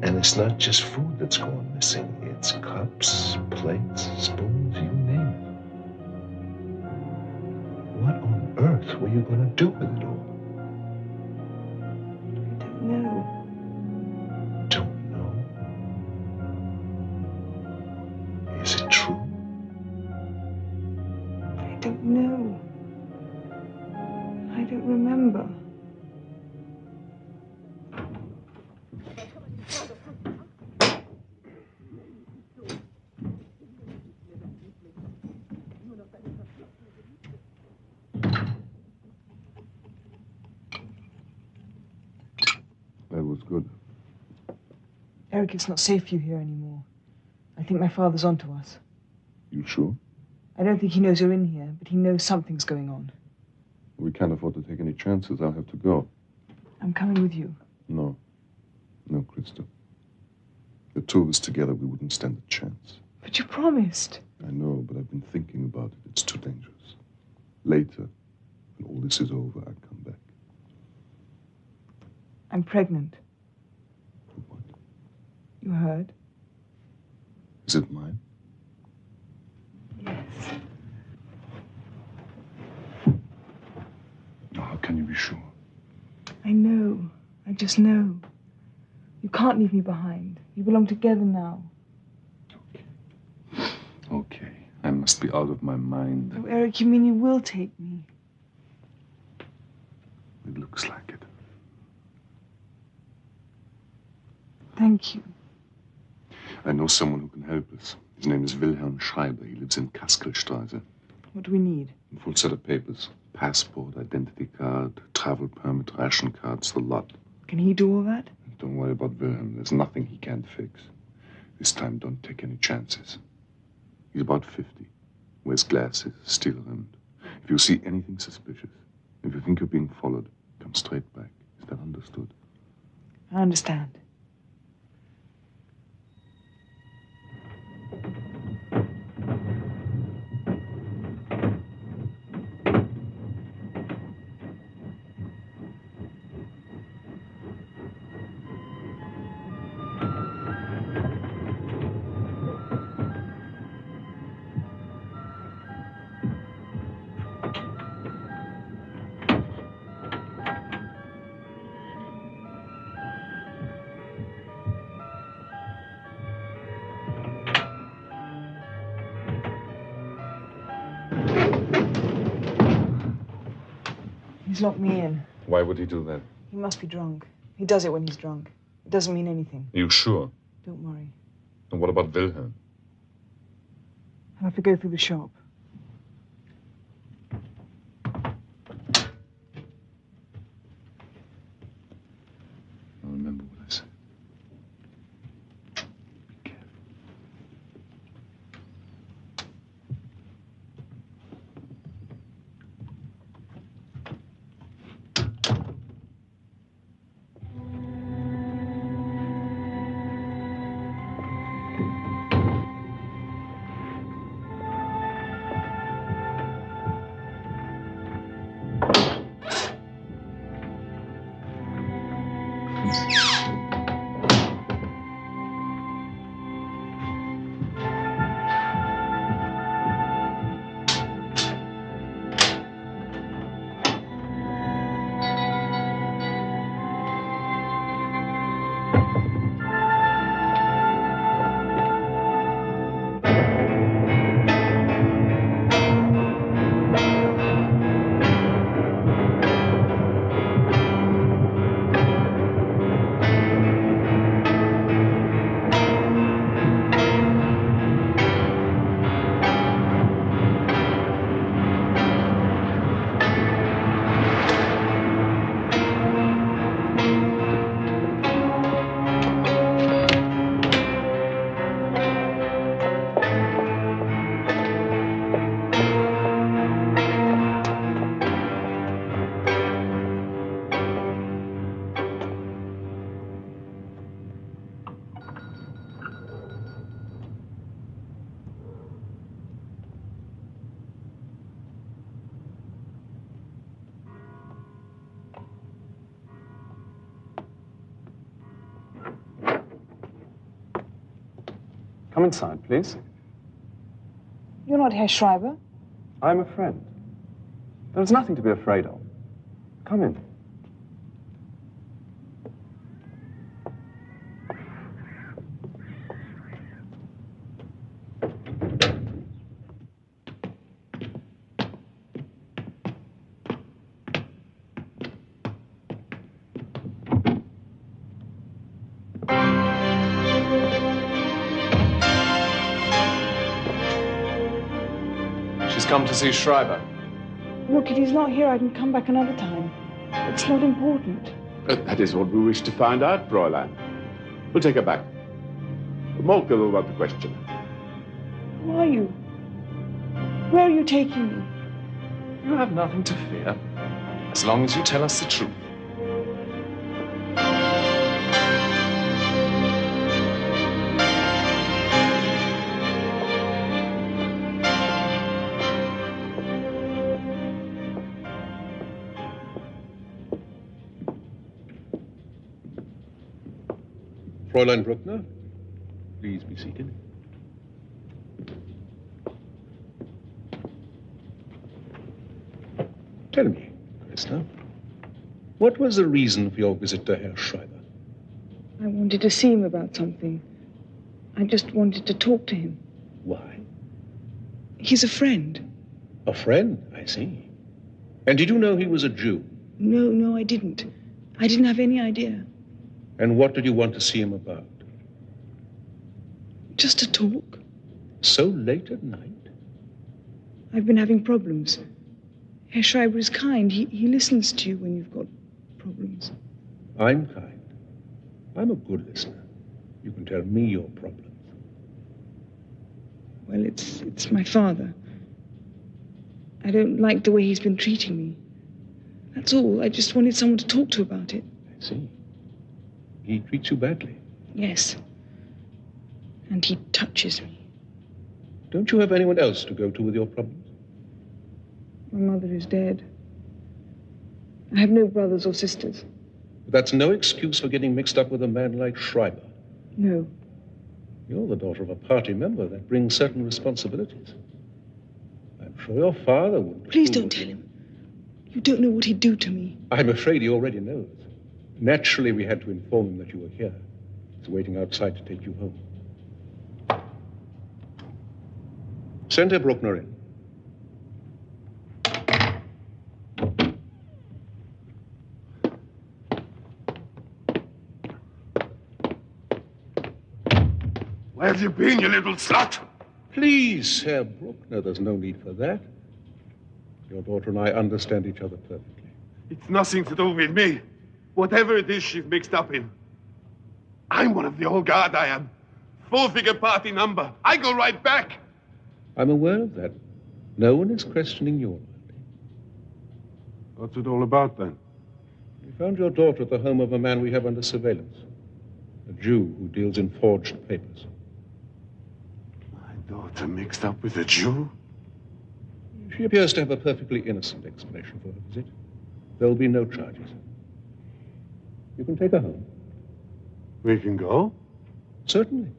And it's not just food that's gone missing. It's cups, plates, spoons, you name it. What on earth were you going to do with it all? I don't know. Don't know? Is it true? I don't know. I don't remember. That was good. Eric, it's not safe for you here anymore. I think my father's onto us. You sure? I don't think he knows you're in here, but he knows something's going on. We can't afford to take any chances. I'll have to go. I'm coming with you. No. No, Christa. The two of us together, we wouldn't stand a chance. But you promised. I know, but I've been thinking about it. It's too dangerous. Later, when all this is over, I'll come back. I'm pregnant. What? You heard? Is it mine? Yes. Now, how can you be sure? I know. I just know. You can't leave me behind. You belong together now. Okay. I must be out of my mind. Oh, Eric, you mean you will take me? It looks like it. Thank you. I know someone who can help us. His name is Wilhelm Schreiber. He lives in Kaskelstraße. What do we need? A full set of papers. Passport, identity card, travel permit, ration cards, the lot. Can he do all that? Don't worry about Wilhelm. There's nothing he can't fix. This time, don't take any chances. He's about 50. Wears glasses, steel-rimmed. If you see anything suspicious, if you think you're being followed, come straight back. Is that understood? I understand. He's locked me in. Why would he do that? He must be drunk. He does it when he's drunk. It doesn't mean anything. Are you sure? Don't worry. And what about Wilhelm? I'll have to go through the shop. Come inside, please. You're not Herr Schreiber? I'm a friend. There's nothing to be afraid of. Come in. She's come to see Schreiber. Look, if he's not here, I can come back another time. It's not important. That is what we wish to find out, Fräulein. We'll take her back. Moltke will want the question. Who are you? Where are you taking me? You have nothing to fear, as long as you tell us the truth. Fräulein Bruckner, please be seated. Tell me, Christa, what was the reason for your visit to Herr Schreiber? I wanted to see him about something. I just wanted to talk to him. Why? He's a friend. A friend, I see. And did you know he was a Jew? No, I didn't. I didn't have any idea. And what did you want to see him about? Just to talk. So late at night? I've been having problems. Herr Schreiber is kind. He listens to you when you've got problems. I'm kind. I'm a good listener. You can tell me your problems. Well, it's my father. I don't like the way he's been treating me. That's all. I just wanted someone to talk to about it. I see. He treats you badly. Yes. And he touches me. Don't you have anyone else to go to with your problems? My mother is dead. I have no brothers or sisters. But that's no excuse for getting mixed up with a man like Schreiber. No. You're the daughter of a party member. That brings certain responsibilities. I'm sure your father wouldn't. Please don't tell him. You don't know what he'd do to me. I'm afraid he already knows. Naturally, we had to inform him that you were here. He's waiting outside to take you home. Send Herr Bruckner in. Where have you been, you little slut? Please, Herr Bruckner, there's no need for that. Your daughter and I understand each other perfectly. It's nothing to do with me. Whatever it is she's mixed up in. I'm one of the old guard, I am. Full-figure party number. I go right back. I'm aware of that. No one is questioning your loyalty. What's it all about, then? We found your daughter at the home of a man we have under surveillance. A Jew who deals in forged papers. My daughter mixed up with a Jew? She appears to have a perfectly innocent explanation for her visit. There'll be no charges. You can take her home. We can go? Certainly.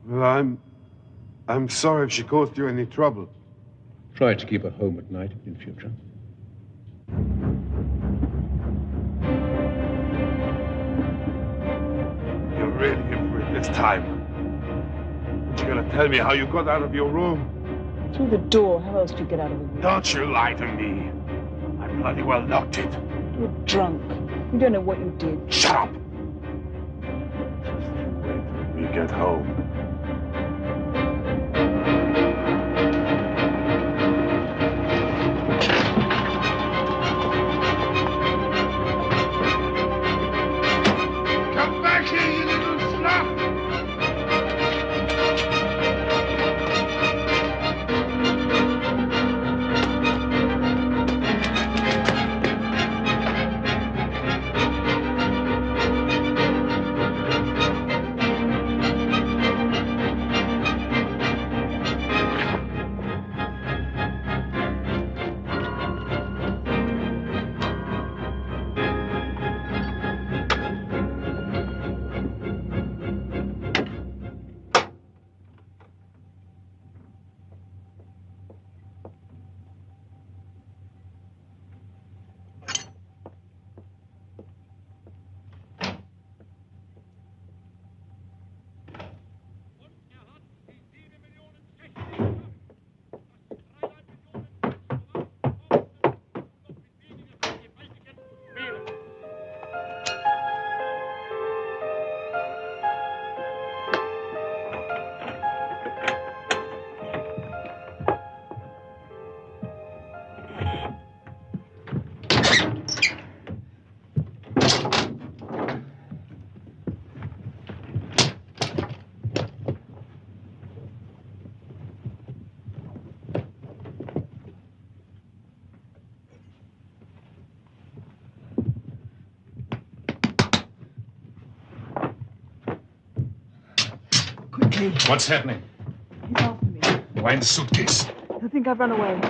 Well, I'm sorry if she caused you any trouble. Try to keep her home at night in future. You're really in for it this time. But you're gonna tell me how you got out of your room? Through the door. How else do you get out of the room? Don't you lie to me. I bloody well locked it. You're drunk. You don't know what you did. Shut up! Just you wait till we get home. Come back here, you little slut! me. What's happening? He's after me. Why in the suitcase? I think I've run away.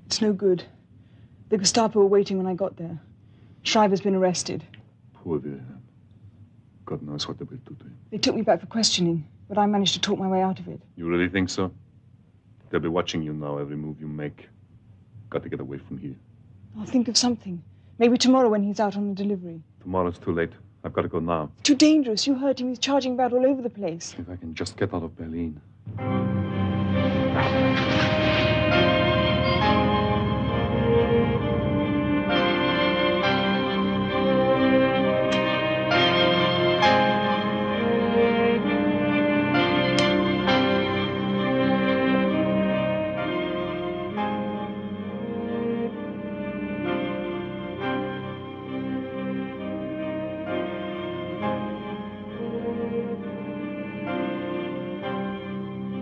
It's no good. The Gestapo were waiting when I got there. Shriver's been arrested. Poor Wilhelm. God knows what they will do to him. They took me back for questioning, but I managed to talk my way out of it. You really think so? They'll be watching you now, every move you make. Got to get away from here. I'll think of something. Maybe tomorrow when he's out on the delivery. Tomorrow's too late. I've got to go now. Too dangerous. You heard him. He's charging about all over the place. If I can just get out of Berlin.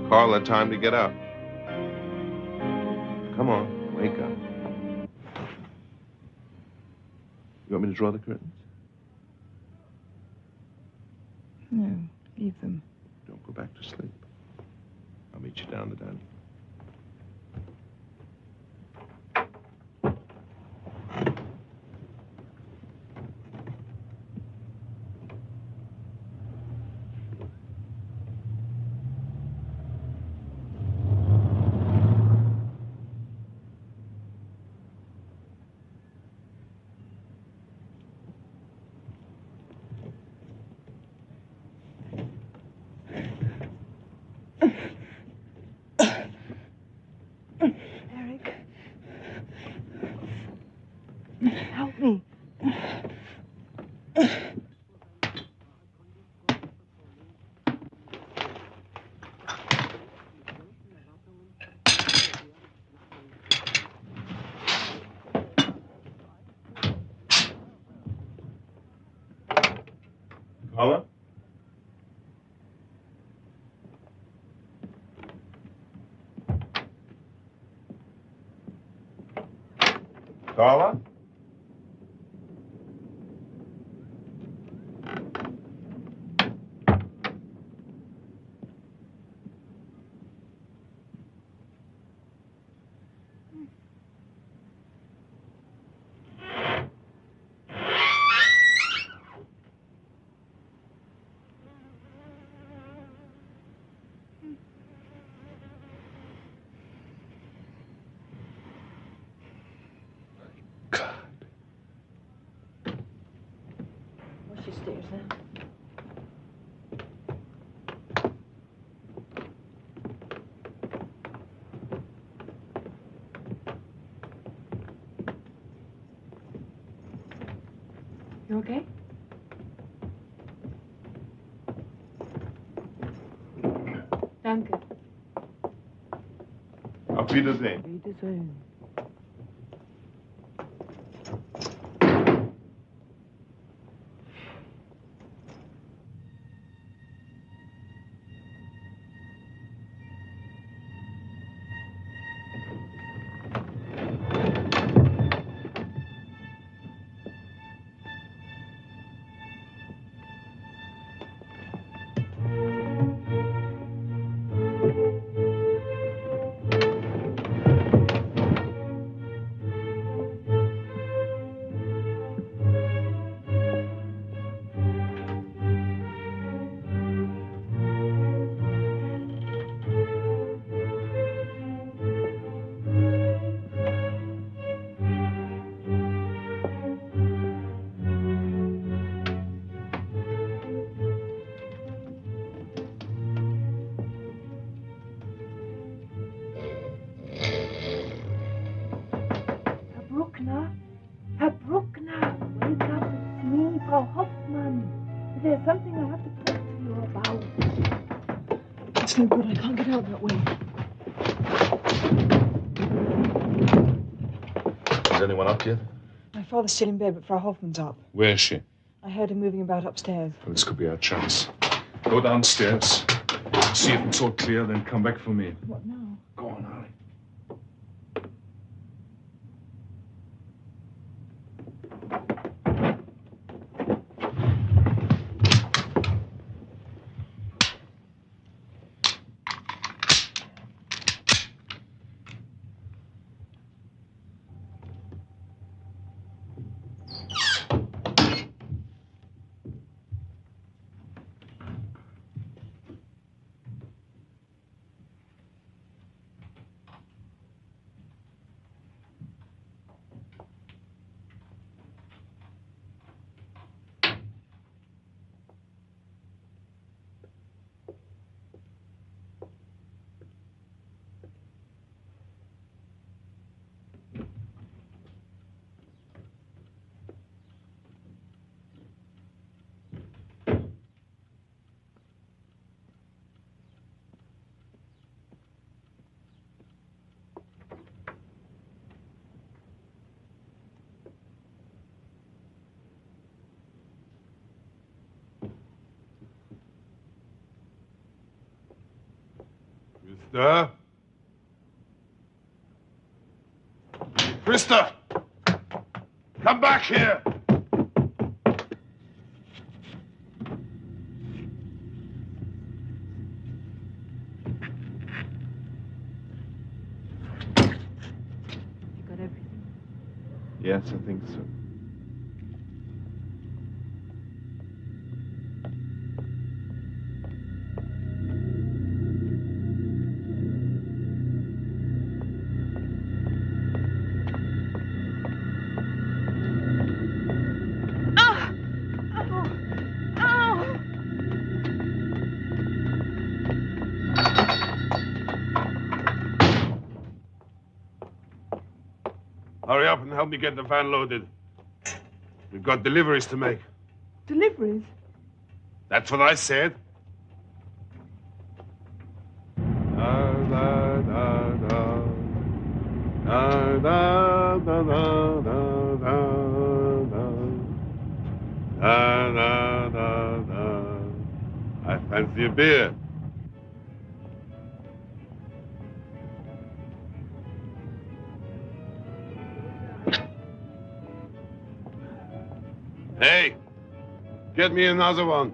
Carla, time to get up. Come on, wake up. You want me to draw the curtains? No, leave them. Don't go back to sleep. I'll meet you down the dining. Eric. Help me. Carla? Carla? Watch your stairs now. You okay? Danke. Auf Wiedersehen. Wiedersehen. Herr Bruckner, wake up. It's me, Frau Hoffmann. There's something I have to talk to you about. It's no good. I can't get out that way. Is anyone up yet? My father's still in bed, but Frau Hoffman's up. Where is she? I heard her moving about upstairs. Well, this could be our chance. Go downstairs. See if it's all clear, then come back for me. What now? Go on, Harry. Christa? Christa! Come back here! You got everything? Yes, I think so. Hurry up and help me get the van loaded. We've got deliveries to make. Deliveries? That's what I said. Da, da, da, da. Da, da, da, da, da, da. Da, da, da, da. I fancy a beer. Hey, get me another one.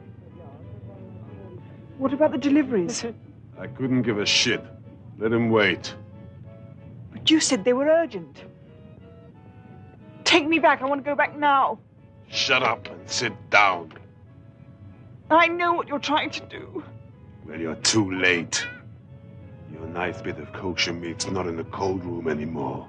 What about the deliveries? I couldn't give a shit. Let him wait. But you said they were urgent. Take me back. I want to go back now. Shut up and sit down. I know what you're trying to do. Well, you're too late. Your nice bit of kosher meat's not in the cold room anymore.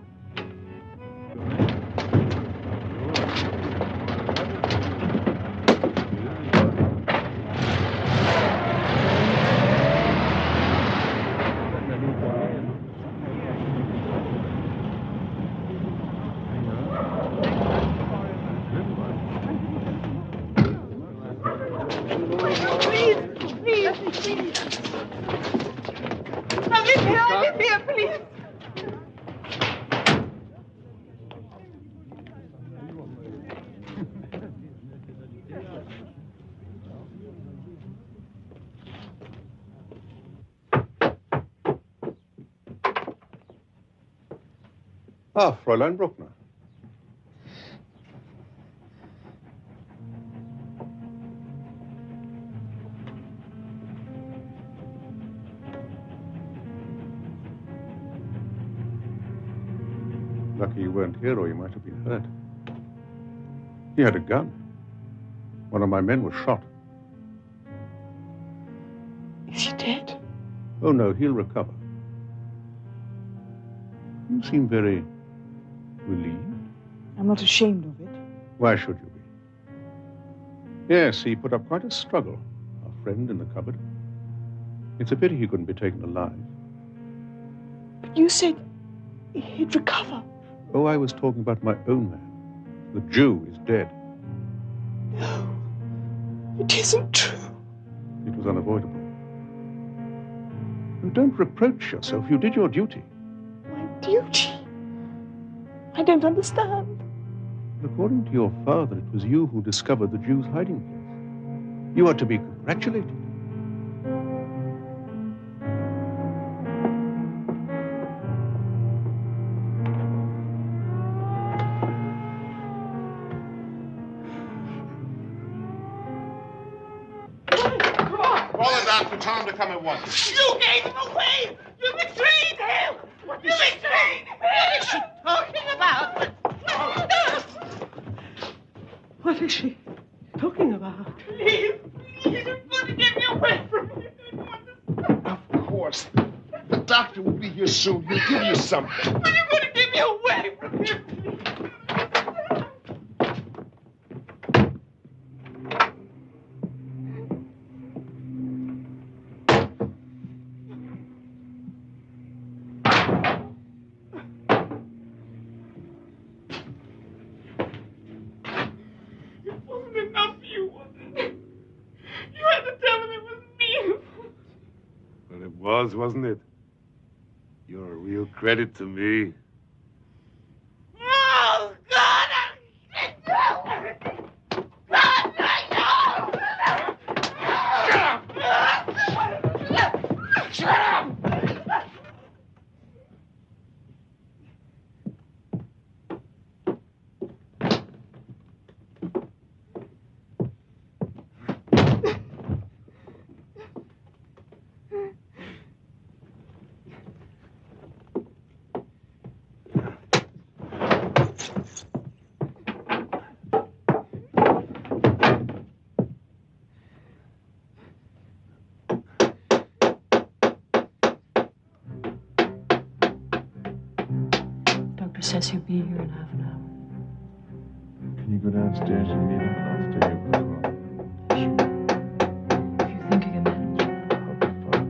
Ah, Fräulein Bruckner. Lucky you weren't here or you might have been hurt. He had a gun. One of my men was shot. Is he dead? Oh, no, he'll recover. You seem very relieved. I'm not ashamed of it. Why should you be? Yes, he put up quite a struggle, our friend in the cupboard. It's a pity he couldn't be taken alive. But you said he'd recover. Oh, I was talking about my own man. The Jew is dead. No, it isn't true. It was unavoidable. Oh, don't reproach yourself. You did your duty. My duty? I don't understand. According to your father, it was you who discovered the Jews' hiding place. You are to be congratulated. Call the doctor, tell him to come at once. You gave him away! You betrayed him! You betrayed him! What is she talking about? What is she talking about? Please, please, you're going to get me away from here. Of course. The doctor will be here soon. He'll give you something. But you're going to get me away from here. Wasn't it? You're a real credit to me. Oh, God! God, Shut up! Says he'll be here in half an hour. Can you go downstairs and meet him? I'll stay here with the Sure. If you think you can manage. I'll be fine.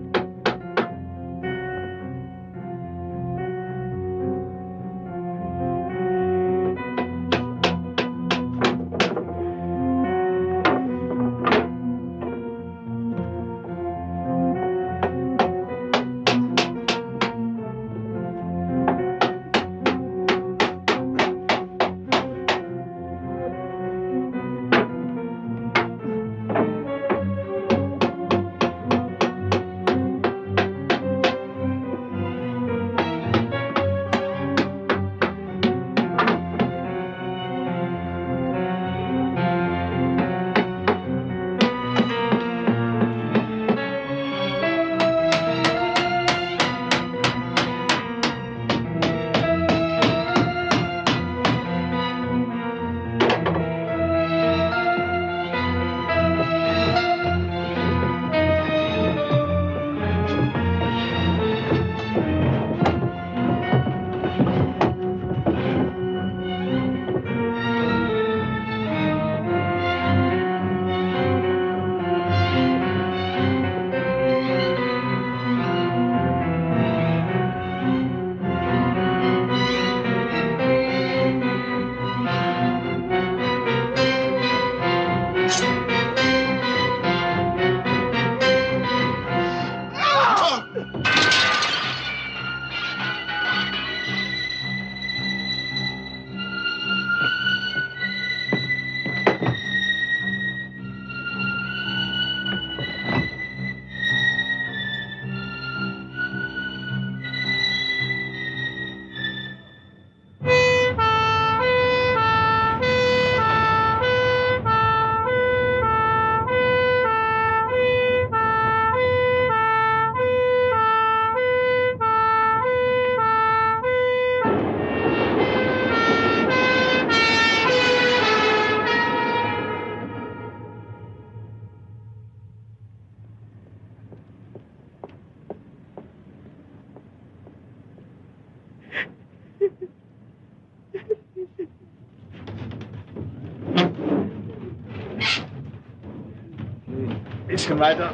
Bisschen weiter.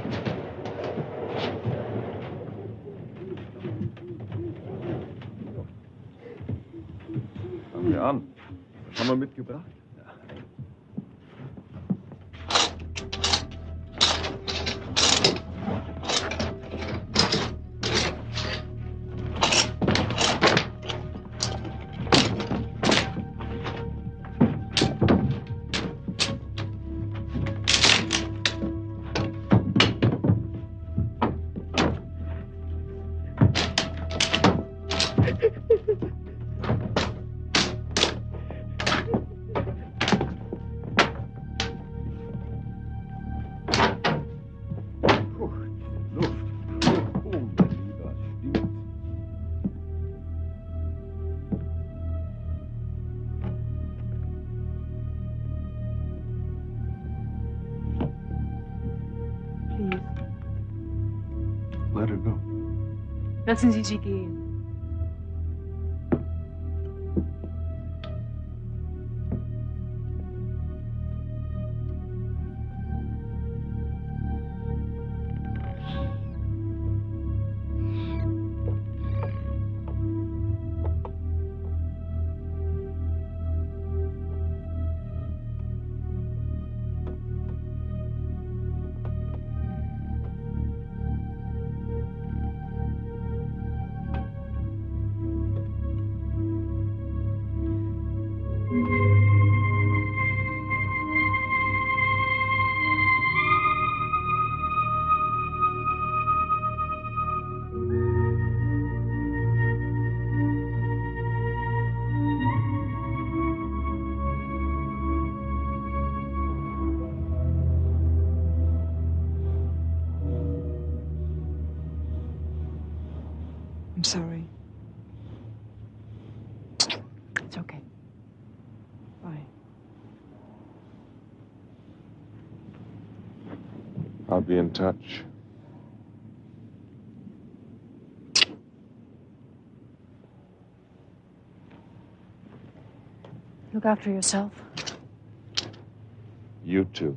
Fangen wir an. Was haben wir mitgebracht? her go. Lassen Sie sie gehen. I'm sorry. It's okay. Bye. I'll be in touch. Look after yourself. You too.